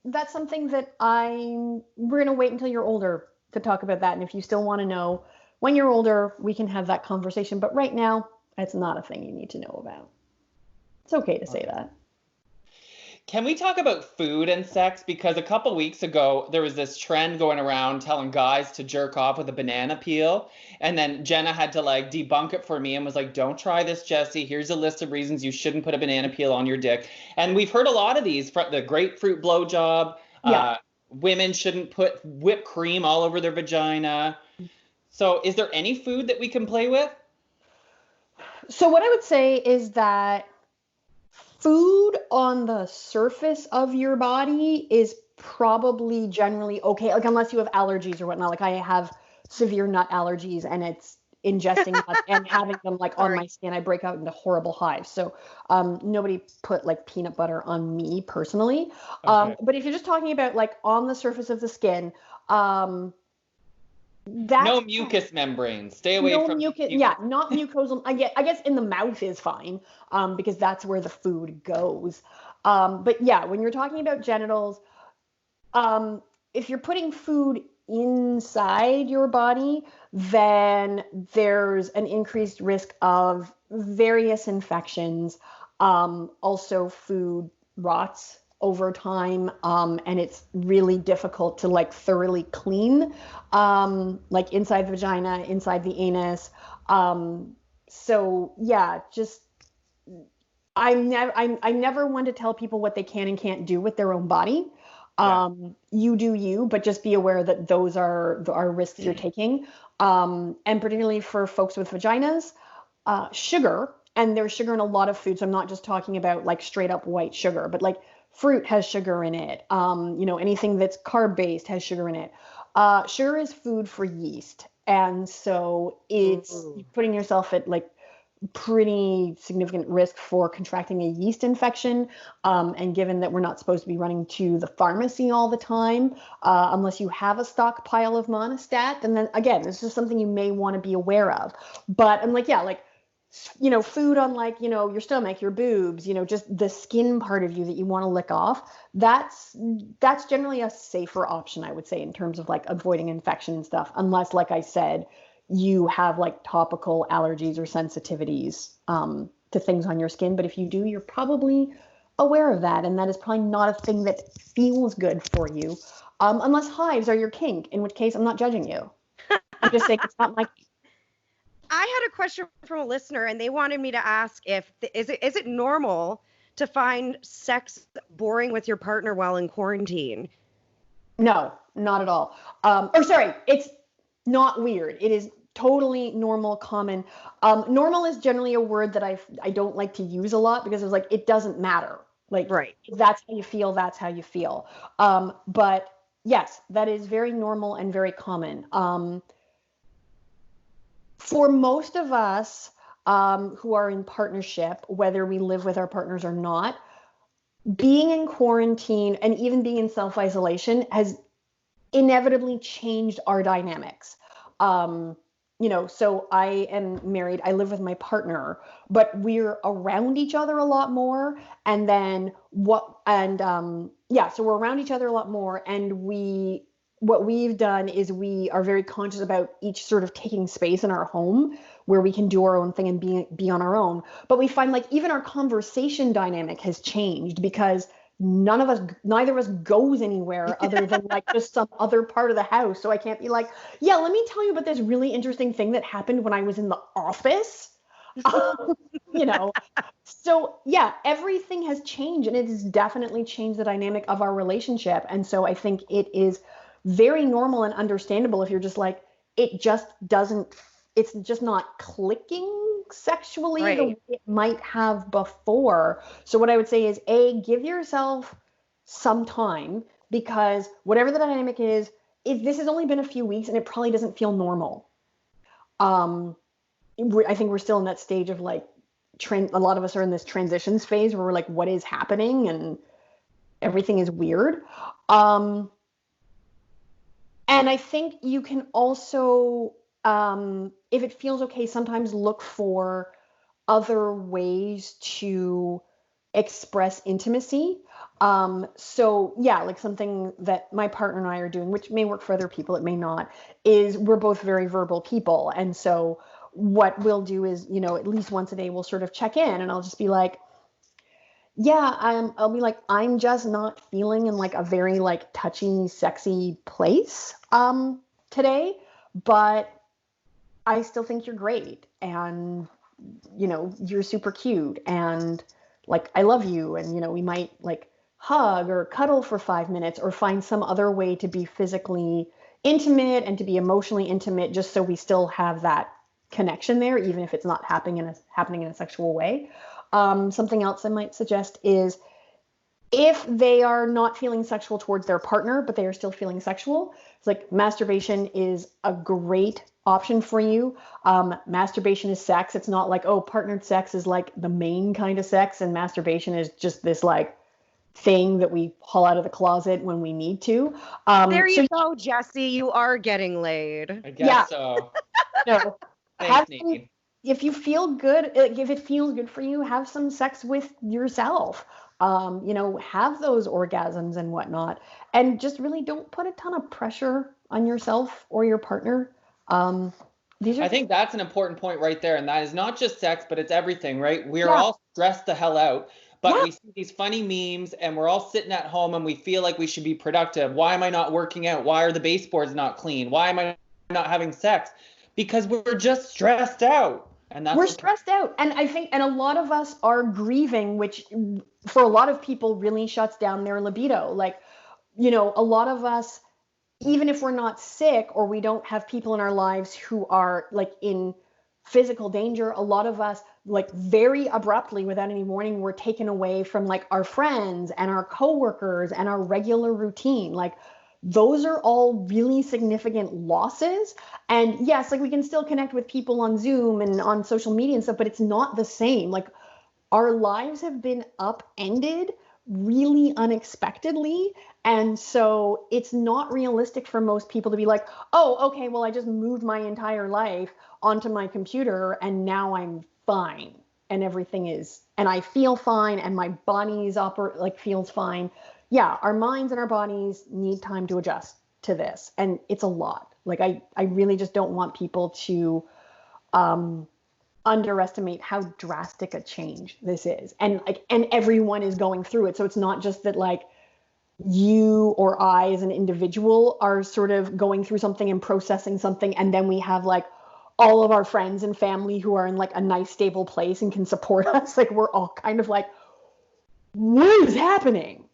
That's something that we're going to wait until you're older to talk about that. And if you still want to know when you're older, we can have that conversation. But right now, it's not a thing you need to know about. It's okay to say that. Can we talk about food and sex? Because a couple weeks ago, there was this trend going around telling guys to jerk off with a banana peel. And then Jenna had to like debunk it for me and was like, don't try this, Jesse. Here's a list of reasons you shouldn't put a banana peel on your dick. And we've heard a lot of these, the grapefruit blowjob. Yeah. Women shouldn't put whipped cream all over their vagina. So is there any food that we can play with? So what I would say is that food on the surface of your body is probably generally okay, like unless you have allergies or whatnot. Like I have severe nut allergies, and it's ingesting nuts and having them like on my skin, I break out into horrible hives. So nobody put like peanut butter on me personally. Okay. But if you're just talking about like on the surface of the skin, no mucous membranes. Stay away from mucus. Yeah, not mucosal. I guess in the mouth is fine, because that's where the food goes. But yeah, when you're talking about genitals, if you're putting food inside your body, then there's an increased risk of various infections. Also, food rots over time, and it's really difficult to like thoroughly clean, like inside the vagina, inside the anus. So yeah, just I never want to tell people what they can and can't do with their own body. You do you, but just be aware that those are risks you're taking. And particularly for folks with vaginas, sugar, and there's sugar in a lot of foods. So I'm not just talking about like straight up white sugar, but like fruit has sugar in it. Anything that's carb based has sugar in it. Sugar is food for yeast. And so it's putting yourself at like pretty significant risk for contracting a yeast infection. And given that we're not supposed to be running to the pharmacy all the time, unless you have a stockpile of monostat, then again, this is something you may want to be aware of. But I'm like, yeah, like, food on like, your stomach, your boobs, just the skin part of you that you want to lick off. That's generally a safer option, I would say, in terms of like avoiding infection and stuff, unless, like I said, you have like topical allergies or sensitivities to things on your skin. But if you do, you're probably aware of that. And that is probably not a thing that feels good for you, unless hives are your kink, in which case I'm not judging you. I'm just saying it's not my I had a question from a listener, and they wanted me to ask is it normal to find sex boring with your partner while in quarantine? No, not at all. Or sorry, it's not weird. It is totally normal, common. Normal is generally a word that I don't like to use a lot because it's like, it doesn't matter. Like, right. That's how you feel. That's how you feel. But yes, that is very normal and very common. For most of us who are in partnership, whether we live with our partners or not, being in quarantine and even being in self-isolation has inevitably changed our dynamics. So I am married, I live with my partner, but we're around each other a lot more. And then so we're around each other a lot more. And what we've done is we are very conscious about each sort of taking space in our home where we can do our own thing and be on our own. But we find like even our conversation dynamic has changed because neither of us goes anywhere other than like just some other part of the house. So I can't be like, yeah, let me tell you about this really interesting thing that happened when I was in the office. So yeah, everything has changed, and it has definitely changed the dynamic of our relationship. And so I think it is very normal and understandable if you're just like, it's just not clicking sexually the way it might have before. So what I would say is, give yourself some time, because whatever the dynamic is, if this has only been a few weeks and it probably doesn't feel normal. I think we're still in that stage of like, a lot of us are in this transitions phase where we're like, what is happening? And everything is weird. And I think you can also, if it feels okay, sometimes look for other ways to express intimacy. So yeah, like something that my partner and I are doing, which may work for other people, it may not, is we're both very verbal people. And so what we'll do is, at least once a day, we'll sort of check in, and I'll just be like, yeah, I'll be like, I'm just not feeling in like a very like touchy, sexy place today, but I still think you're great, and you're super cute, and like I love you, and we might like hug or cuddle for 5 minutes or find some other way to be physically intimate and to be emotionally intimate, just so we still have that connection there, even if it's not happening in a sexual way. Something else I might suggest is, if they are not feeling sexual towards their partner, but they are still feeling sexual, it's like masturbation is a great option for you. Masturbation is sex. It's not like, oh, partnered sex is like the main kind of sex, and masturbation is just this like thing that we haul out of the closet when we need to. There you go, Jesse. You are getting laid. I guess so. No. Thanks, Nadine. If you feel good, if it feels good for you, have some sex with yourself. Have those orgasms and whatnot, and just really don't put a ton of pressure on yourself or your partner. I think that's an important point right there, and that is not just sex, but it's everything, right? We're all stressed the hell out, but we see these funny memes, and we're all sitting at home, and we feel like we should be productive. Why am I not working out? Why are the baseboards not clean? Why am I not having sex? Because we're just stressed out. And we're stressed out. And I think, and a lot of us are grieving, which for a lot of people really shuts down their libido. Like, a lot of us, even if we're not sick or we don't have people in our lives who are like in physical danger, a lot of us like very abruptly, without any warning, we're taken away from like our friends and our coworkers and our regular routine. Like those are all really significant losses. And yes, like we can still connect with people on Zoom and on social media and stuff, but it's not the same. Like our lives have been upended really unexpectedly. And so it's not realistic for most people to be like, oh, okay, well, I just moved my entire life onto my computer and now I'm fine and everything is, and I feel fine and my body's feels fine. Yeah, our minds and our bodies need time to adjust to this. And it's a lot. Like I really just don't want people to underestimate how drastic a change this is. And everyone is going through it. So it's not just that like you or I as an individual are sort of going through something and processing something, and then we have like all of our friends and family who are in like a nice stable place and can support us. Like we're all kind of like, what is happening?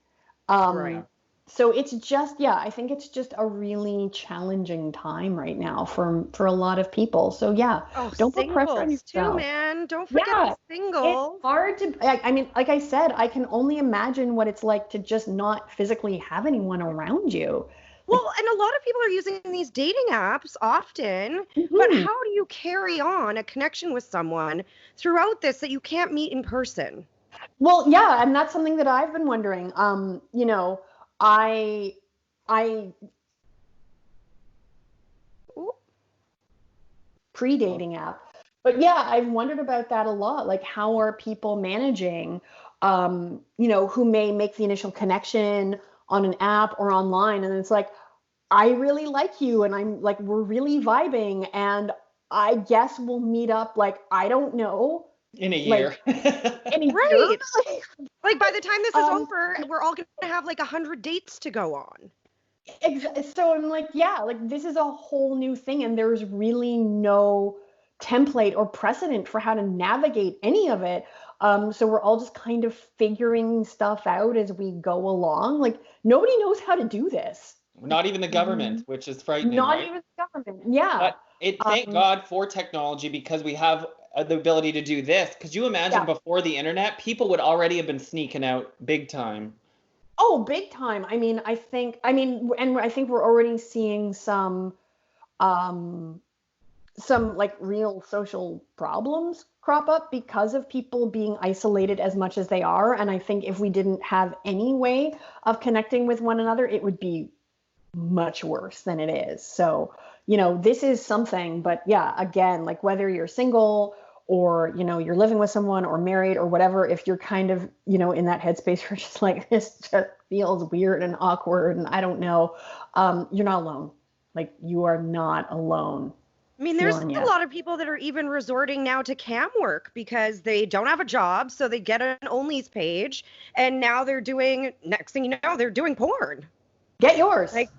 Right. So it's just, yeah, I think it's just a really challenging time right now for a lot of people. So yeah, don't put pressure on Singles too, yourself. man. Don't forget the single. It's hard to, I mean, like I said, I can only imagine what it's like to just not physically have anyone around you. Well, and a lot of people are using these dating apps often, but Mhm. how do you carry on a connection with someone throughout this that you can't meet in person? Well, yeah, and that's something that I've been wondering. You know, I Ooh, pre-dating app. But yeah, I've wondered about that a lot. Like, how are people managing, who may make the initial connection on an app or online, and it's like, I really like you, and I'm like, we're really vibing, and I guess we'll meet up. Like, I don't know, In a like year. in a year. right. Like by the time this is Um, over, we're all going to have like 100 dates to go on. So I'm like, yeah, like this is a whole new thing, and there's really no template or precedent for how to navigate any of it. So we're all just kind of figuring stuff out as we go along. Like nobody knows how to do this. Not even the government, which is frightening, Not right? even the government. Yeah. But thank Um, God for technology because we have the ability to do this. Could you imagine yeah. before the internet, people would already have been sneaking out big time. Oh, big time. And I think we're already seeing um, some like real social problems crop up because of people being isolated as much as they are. And I think if we didn't have any way of connecting with one another, it would be much worse than it is. So, this is something, but yeah, again, like whether you're single or, you're living with someone or married or whatever, if you're kind of, in that headspace where just like, this just feels weird and awkward and I don't know, you're not alone. Like you are not alone I mean, there's feeling a it. lot of people that are even resorting now to cam work because they don't have a job, so they get an Only's page, and now next thing you know, they're doing porn. Get yours. Like,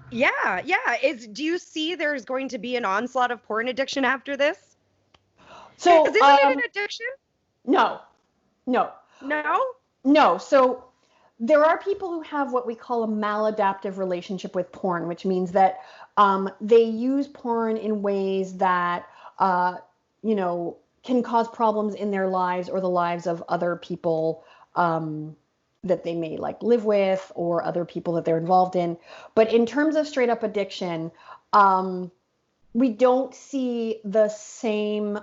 yeah. Do you see there's going to be an onslaught of porn addiction after this? So, 'Cause isn't it an addiction? no, no, No? no. So there are people who have what we call a maladaptive relationship with porn, which means that they use porn in ways that, can cause problems in their lives or the lives of other people that they may like live with or other people that they're involved in. But in terms of straight up addiction, we don't see the same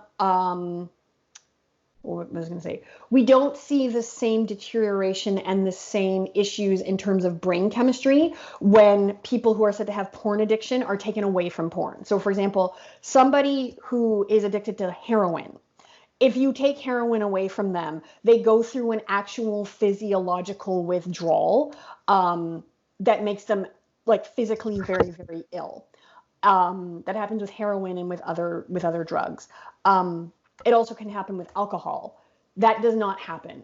what was I going to say? We don't see the same deterioration and the same issues in terms of brain chemistry when people who are said to have porn addiction are taken away from porn. So, for example, somebody who is addicted to heroin, if you take heroin away from them, they go through an actual physiological withdrawal that makes them like physically very, very ill. That happens with heroin and with other drugs. It also can happen with alcohol. That does not happen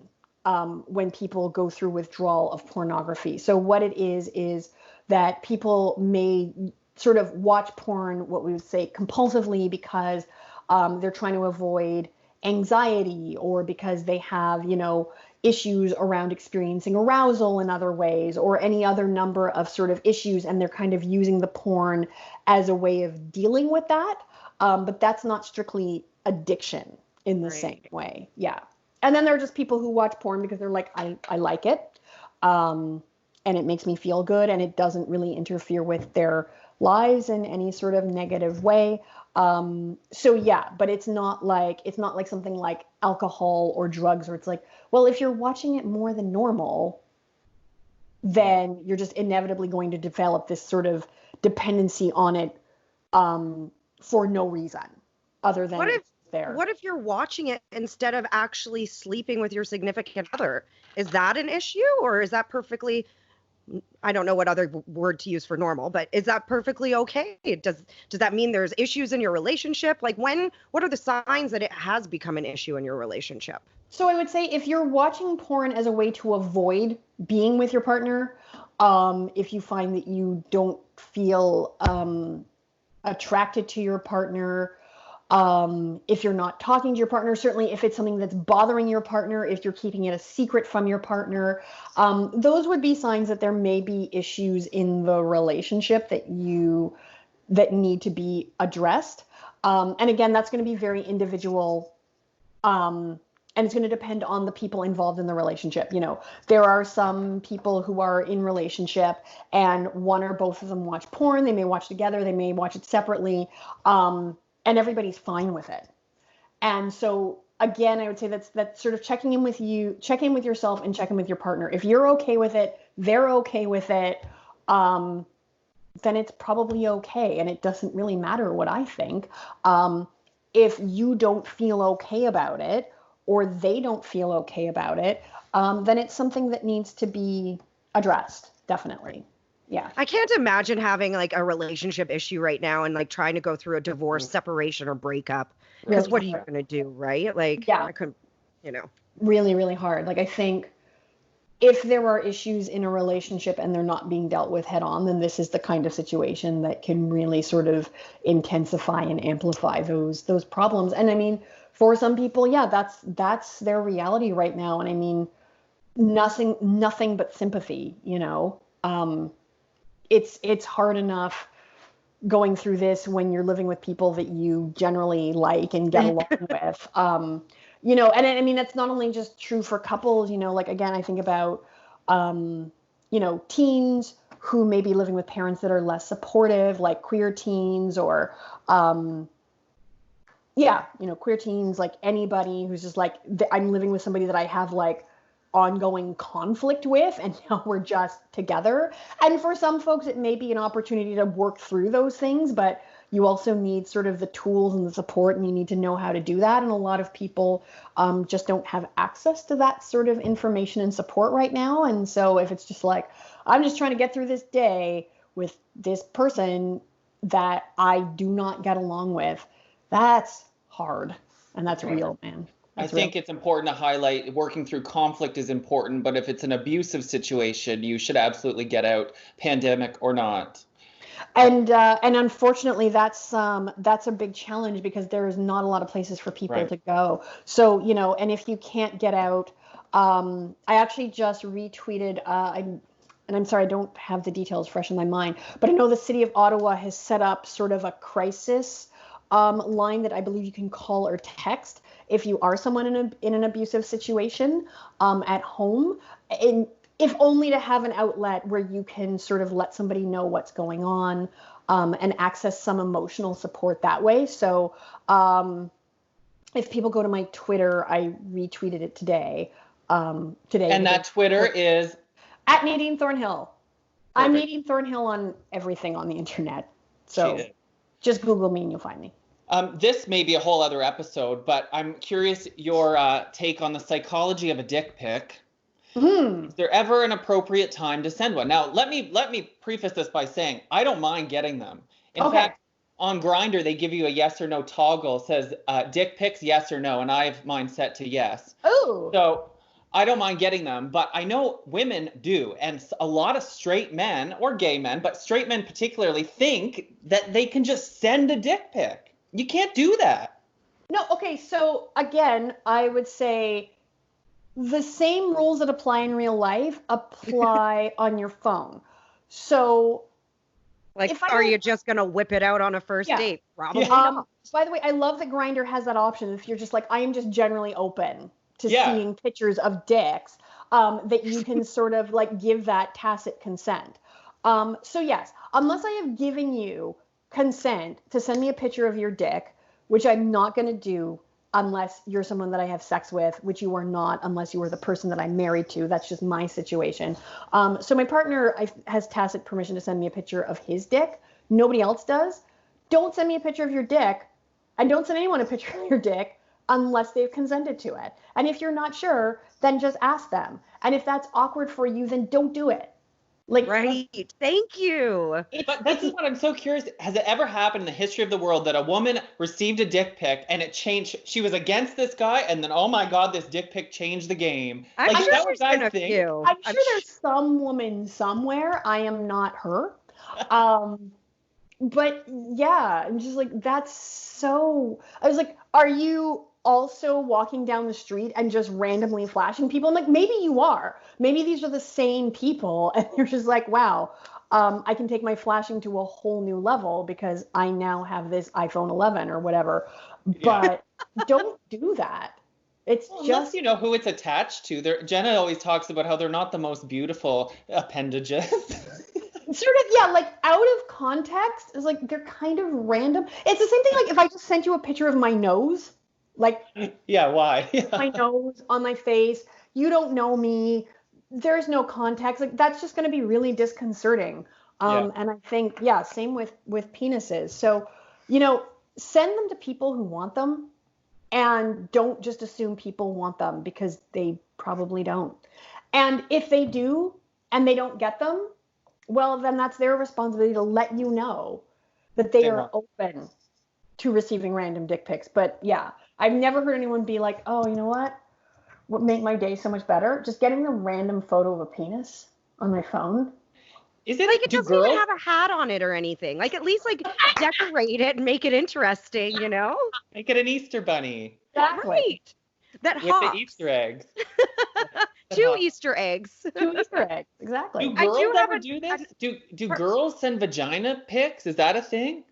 when people go through withdrawal of pornography. So what it is that people may sort of watch porn, what we would say compulsively, because they're trying to avoid anxiety or because they have, issues around experiencing arousal in other ways or any other number of sort of issues. And they're kind of using the porn as a way of dealing with that. But that's not strictly addiction in the same way. Yeah. And then there are just people who watch porn because they're like, I like it. and it makes me feel good, and it doesn't really interfere with their lives in any sort of negative way. So yeah, but it's not like something like alcohol or drugs where it's like, well, if you're watching it more than normal, then you're just inevitably going to develop this sort of dependency on it for no reason other than it's there. What if you're watching it instead of actually sleeping with your significant other? Is that an issue, or is that perfectly, I don't know what other word to use for normal, but is that perfectly okay? Does that mean there's issues in your relationship? Like what are the signs that it has become an issue in your relationship? So I would say if you're watching porn as a way to avoid being with your partner, if you find that you don't feel attracted to your partner, if you're not talking to your partner, certainly if it's something that's bothering your partner, if you're keeping it a secret from your partner, those would be signs that there may be issues in the relationship that need to be addressed. And again, that's going to be very individual. And it's going to depend on the people involved in the relationship. You know, there are some people who are in relationship and one or both of them watch porn. They may watch together. They may watch it separately. And everybody's fine with it. And so again, I would say that's sort of checking in with yourself and checking with your partner. If you're okay with it, they're okay with it, then it's probably okay. And it doesn't really matter what I think. If you don't feel okay about it, or they don't feel okay about it, then it's something that needs to be addressed, definitely. Yeah. I can't imagine having like a relationship issue right now and like trying to go through a divorce, separation, or breakup. Because what are you going to do, right? Like, yeah. I couldn't, Really, really hard. Like, I think if there are issues in a relationship and they're not being dealt with head on, then this is the kind of situation that can really sort of intensify and amplify those problems. And I mean, for some people, yeah, that's their reality right now. And I mean, nothing but sympathy, it's hard enough going through this when you're living with people that you generally like and get along with. And I mean, that's not only just true for couples, like, again, I think about, teens who may be living with parents that are less supportive, like queer teens or, queer teens, like anybody who's just like, I'm living with somebody that I have like ongoing conflict with, and now we're just together. And for some folks, it may be an opportunity to work through those things, but you also need sort of the tools and the support, and you need to know how to do that. And a lot of people just don't have access to that sort of information and support right now. And so if it's just like, I'm just trying to get through this day with this person that I do not get along with, that's hard. And that's real, man. I think it's important to highlight working through conflict is important, but if it's an abusive situation, you should absolutely get out, pandemic or not. And unfortunately, that's a big challenge because there is not a lot of places for people to go. So, and if you can't get out, I actually just retweeted, and I'm sorry, I don't have the details fresh in my mind, but I know the city of Ottawa has set up sort of a crisis line that I believe you can call or text if you are someone in an abusive situation at home, and if only to have an outlet where you can sort of let somebody know what's going on and access some emotional support that way. So if people go to my Twitter, I retweeted it today. And that Twitter is? At Nadine Thornhill. Perfect. I'm Nadine Thornhill on everything on the internet. So just Google me and you'll find me. This may be a whole other episode, but I'm curious your take on the psychology of a dick pic. Is there ever an appropriate time to send one? Now, let me preface this by saying I don't mind getting them. In fact, on Grindr, they give you a yes or no toggle. It says dick pics, yes or no, and I have mine set to yes. Oh. So I don't mind getting them, but I know women do, and a lot of straight men, or gay men, but straight men particularly, think that they can just send a dick pic. You can't do that. No, okay, so again, I would say the same rules that apply in real life apply on your phone. So, like, are you just going to whip it out on a first date? Probably not. By the way, I love that Grindr has that option. If you're just like, I am just generally open to seeing pictures of dicks. that you can sort of like give that tacit consent. So yes, unless I have given you consent to send me a picture of your dick, which I'm not going to do unless you're someone that I have sex with, which you are not unless you are the person that I'm married to. That's just my situation. So my partner has tacit permission to send me a picture of his dick. Nobody else does. Don't send me a picture of your dick, and don't send anyone a picture of your dick unless they've consented to it. And if you're not sure, then just ask them. And if that's awkward for you, then don't do it. Like, right. Thank you. But this is what I'm so curious. Has it ever happened in the history of the world that a woman received a dick pic and it changed? She was against this guy, and then, oh my God, this dick pic changed the game. I'm Like, sure that was there's I been a think. few. I'm sure there's some woman somewhere. I am not her. But yeah, I'm just like, that's so. I was like, are you also walking down the street and just randomly flashing people? I'm like, maybe you are. Maybe these are the same people, and you're just like, wow, I can take my flashing to a whole new level because I now have this iPhone 11 or whatever. Yeah. But don't do that. It's Well, just, unless you know who it's attached to. Jenna always talks about how they're not the most beautiful appendages. sort of, yeah, like out of context. It's like they're kind of random. It's the same thing like if I just sent you a picture of my nose, like Yeah, why? my nose on my face. You don't know me. There's no context. Like that's just going to be really disconcerting. Yeah. And I think, yeah, same with penises. So, send them to people who want them, and don't just assume people want them because they probably don't. And if they do and they don't get them, well, then that's their responsibility to let you know that they are open to receiving random dick pics. But yeah, I've never heard anyone be like, oh, you know what would make my day so much better? Just getting a random photo of a penis on my phone. Is it Like, it do doesn't girls even have a hat on it or anything. Like, at least, like, decorate it and make it interesting, make it an Easter bunny Exactly. Right. That with the hops. Easter eggs? Two Easter eggs. 2 Easter eggs. Exactly. Do I do girls have ever do this? Do girls send vagina pics? Is that a thing?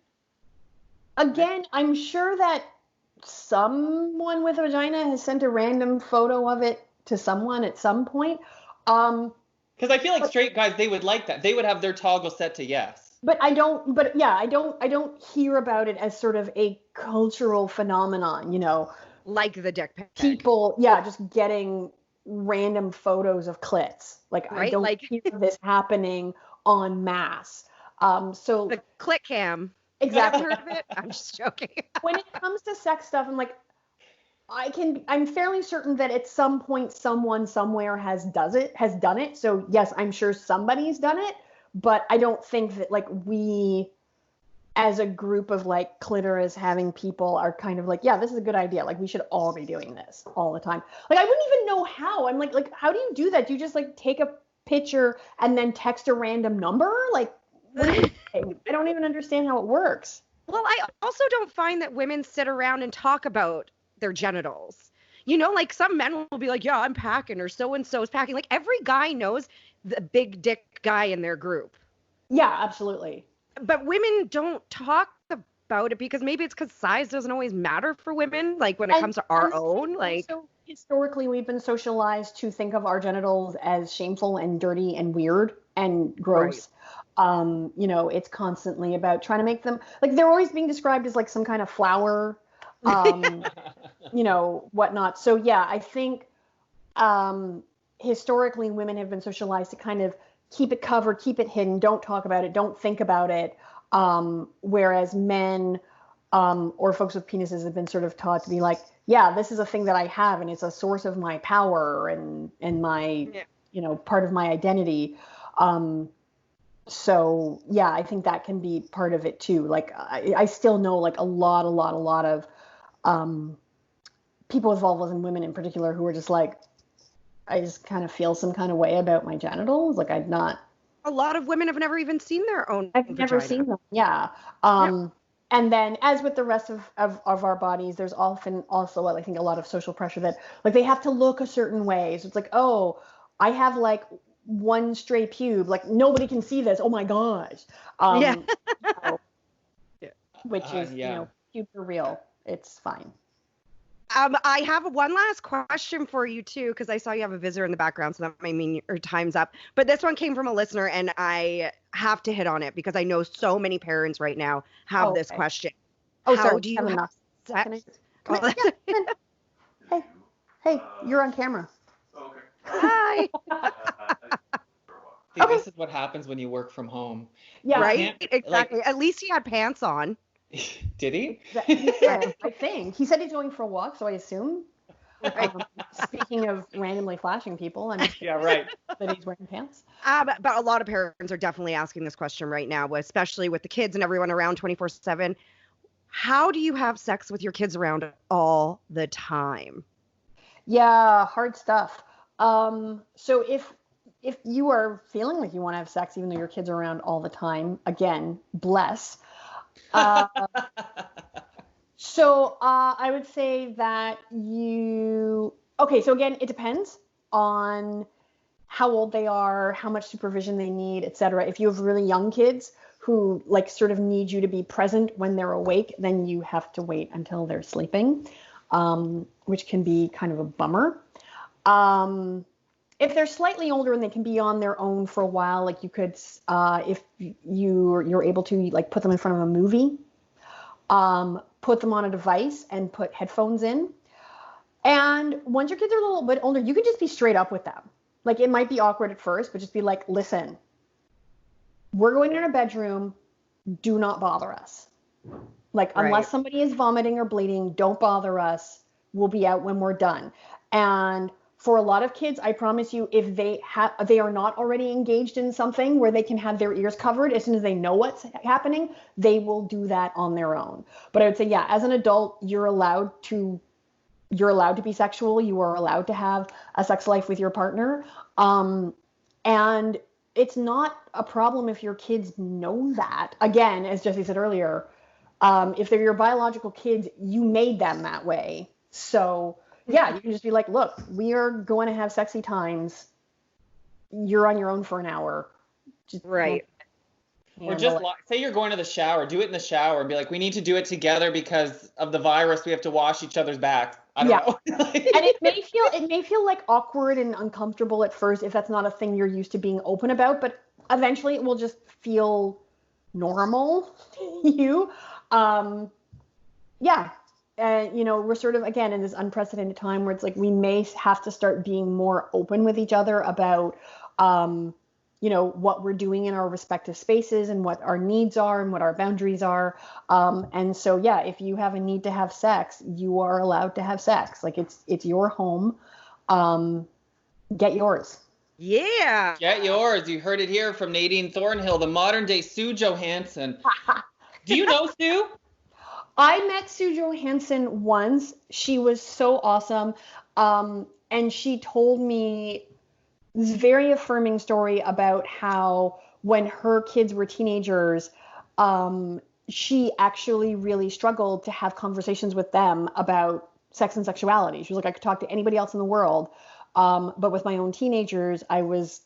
Again, I'm sure that someone with a vagina has sent a random photo of it to someone at some point. Because I feel like straight guys, they would like that. They would have their toggle set to yes. But I don't hear about it as sort of a cultural phenomenon, Like the dick pic. people, yeah, just getting random photos of clits. Like, Right? I don't Like hear this happening en masse. So the click cam. exactly. Heard of it? I'm just joking. When it comes to sex stuff, I'm like, I'm fairly certain that at some point someone somewhere has done it. So yes, I'm sure somebody's done it, but I don't think that like we as a group of like clitoris having people are kind of like, yeah, this is a good idea. Like we should all be doing this all the time. Like I wouldn't even know how. I'm like how do you do that? Do you just like take a picture and then text a random number? Like what do you think? I don't even understand how it works. Well, I also don't find that women sit around and talk about their genitals. Like some men will be like, yeah, I'm packing, or so-and-so is packing. Like every guy knows the big dick guy in their group. Yeah, absolutely. But women don't talk about it because maybe it's because size doesn't always matter for women. Like when it comes to our own, like. So historically, we've been socialized to think of our genitals as shameful and dirty and weird and gross. Right. It's constantly about trying to make them like they're always being described as like some kind of flower. Whatnot. So yeah, I think historically women have been socialized to kind of keep it covered, keep it hidden, don't talk about it, don't think about it. Whereas men or folks with penises have been sort of taught to be like, yeah, this is a thing that I have and it's a source of my power and my, part of my identity. So yeah, I think that can be part of it too. Like I still know like a lot of people with vulvas and women in particular who are just like, I just kind of feel some kind of way about my genitals. Like I'd not. A lot of women have never even seen their own I've vagina. never seen them. Yeah. And then as with the rest of our bodies, there's often also, I think, a lot of social pressure that like they have to look a certain way. So it's like, oh, I have like one stray pube. Like nobody can see this. Oh my gosh. Which is, pubes are real. It's fine. I have one last question for you too, because I saw you have a visitor in the background, so that might mean your time's up. But this one came from a listener, and I have to hit on it because I know so many parents right now have this question. Oh, How sorry. do you have sex? Come in. Yeah, come in. Hey, you're on camera. Oh, okay. Hi. See, this is what happens when you work from home. Yeah. Right? Exactly. At least he had pants on. Did he? Yeah, I think. He said he's going for a walk, so I assume. Right. Speaking of randomly flashing people, Yeah, right. that he's wearing pants. But a lot of parents are definitely asking this question right now, especially with the kids and everyone around 24/7. How do you have sex with your kids around all the time? Yeah, hard stuff. So if you are feeling like you want to have sex, even though your kids are around all the time, again, bless. So I would say that okay, so again, it depends on how old they are, how much supervision they need, etc. If you have really young kids who like sort of need you to be present when they're awake, then you have to wait until they're sleeping, which can be kind of a bummer. If they're slightly older and they can be on their own for a while, like you could, if you're able to, like put them in front of a movie, put them on a device and put headphones in. And once your kids are a little bit older, you can just be straight up with them. Like it might be awkward at first, but just be like, listen, we're going in our bedroom. Do not bother us. Like unless somebody is vomiting or bleeding, don't bother us. We'll be out when we're done. And for a lot of kids, I promise you, if they are not already engaged in something where they can have their ears covered, as soon as they know what's happening, they will do that on their own. But I would say, yeah, as an adult, you're allowed to be sexual. You are allowed to have a sex life with your partner. And it's not a problem if your kids know that. Again, as Jessie said earlier, if they're your biological kids, you made them that way. So yeah, you can just be like, look, we are going to have sexy times. You're on your own for an hour. Just right. Or just say you're going to the shower, do it in the shower and be like, we need to do it together because of the virus. We have to wash each other's backs. I don't know. And it may feel like awkward and uncomfortable at first if that's not a thing you're used to being open about, but eventually it will just feel normal to you. Yeah. And, we're sort of, again, in this unprecedented time where it's like we may have to start being more open with each other about, what we're doing in our respective spaces and what our needs are and what our boundaries are. And so, yeah, if you have a need to have sex, you are allowed to have sex. Like it's your home. Get yours. Yeah. Get yours. You heard it here from Nadine Thornhill, the modern day Sue Johansson. Do you know Sue? I met Sue Johansson once. She was so awesome. And she told me this very affirming story about how when her kids were teenagers, she actually really struggled to have conversations with them about sex and sexuality. She was like, I could talk to anybody else in the world. But with my own teenagers, I was,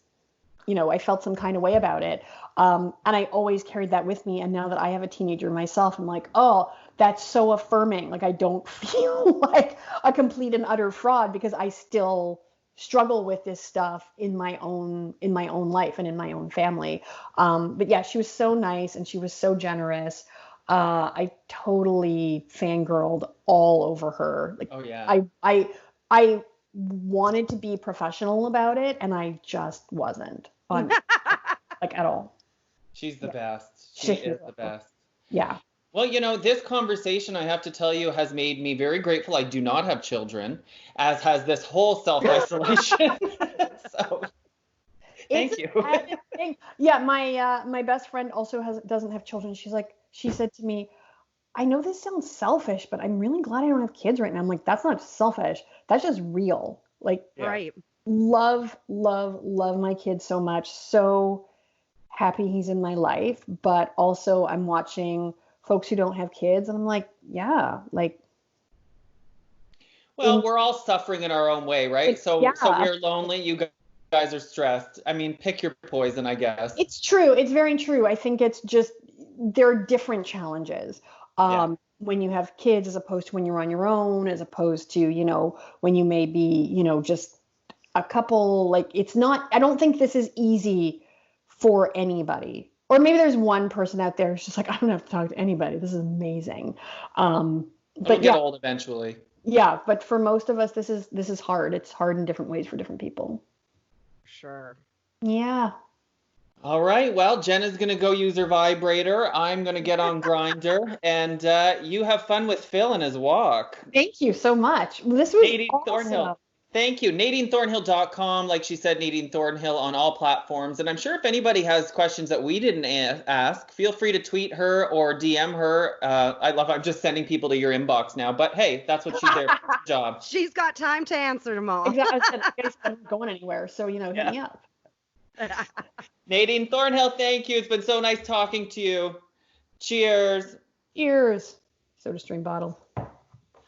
I felt some kind of way about it. And I always carried that with me. And now that I have a teenager myself, I'm like, oh, that's so affirming. Like I don't feel like a complete and utter fraud because I still struggle with this stuff in my own life and in my own family. But yeah, she was so nice and she was so generous. I totally fangirled all over her. Like, oh yeah. I wanted to be professional about it and I just wasn't on like at all. She's the best. She is the best. Yeah. Well, this conversation, I have to tell you, has made me very grateful I do not have children, as has this whole self-isolation. So, thank you. Yeah, my best friend also doesn't have children. She said to me, I know this sounds selfish, but I'm really glad I don't have kids right now. I'm like, that's not selfish. That's just real. Like, right. Love my kid so much. So happy he's in my life, but also I'm watching folks who don't have kids and I'm like, yeah, like. Well, we're all suffering in our own way, right? So we're lonely. You guys are stressed. I mean, pick your poison, I guess. It's true. It's very true. I think it's just, there are different challenges. when you have kids as opposed to when you're on your own, as opposed to, when you may be, just a couple. Like, it's not, I don't think this is easy for anybody. Or maybe there's one person out there who's just like, I don't have to talk to anybody. This is amazing. It'll get old eventually. Yeah, but for most of us, this is hard. It's hard in different ways for different people. Sure. Yeah. All right. Well, Jenna's going to go use her vibrator. I'm going to get on Grindr, and you have fun with Phil and his walk. Thank you so much. This was Nadine awesome. Thornhill. Thank you. NadineThornhill.com. Like she said, Nadine Thornhill on all platforms. And I'm sure if anybody has questions that we didn't ask, feel free to tweet her or DM her. I'm just sending people to your inbox now. But hey, that's what she's there for. Good job. She's got time to answer them all. Exactly. I'm not going anywhere. So, hit me up. Nadine Thornhill, thank you. It's been so nice talking to you. Cheers. Cheers. SodaStream bottle.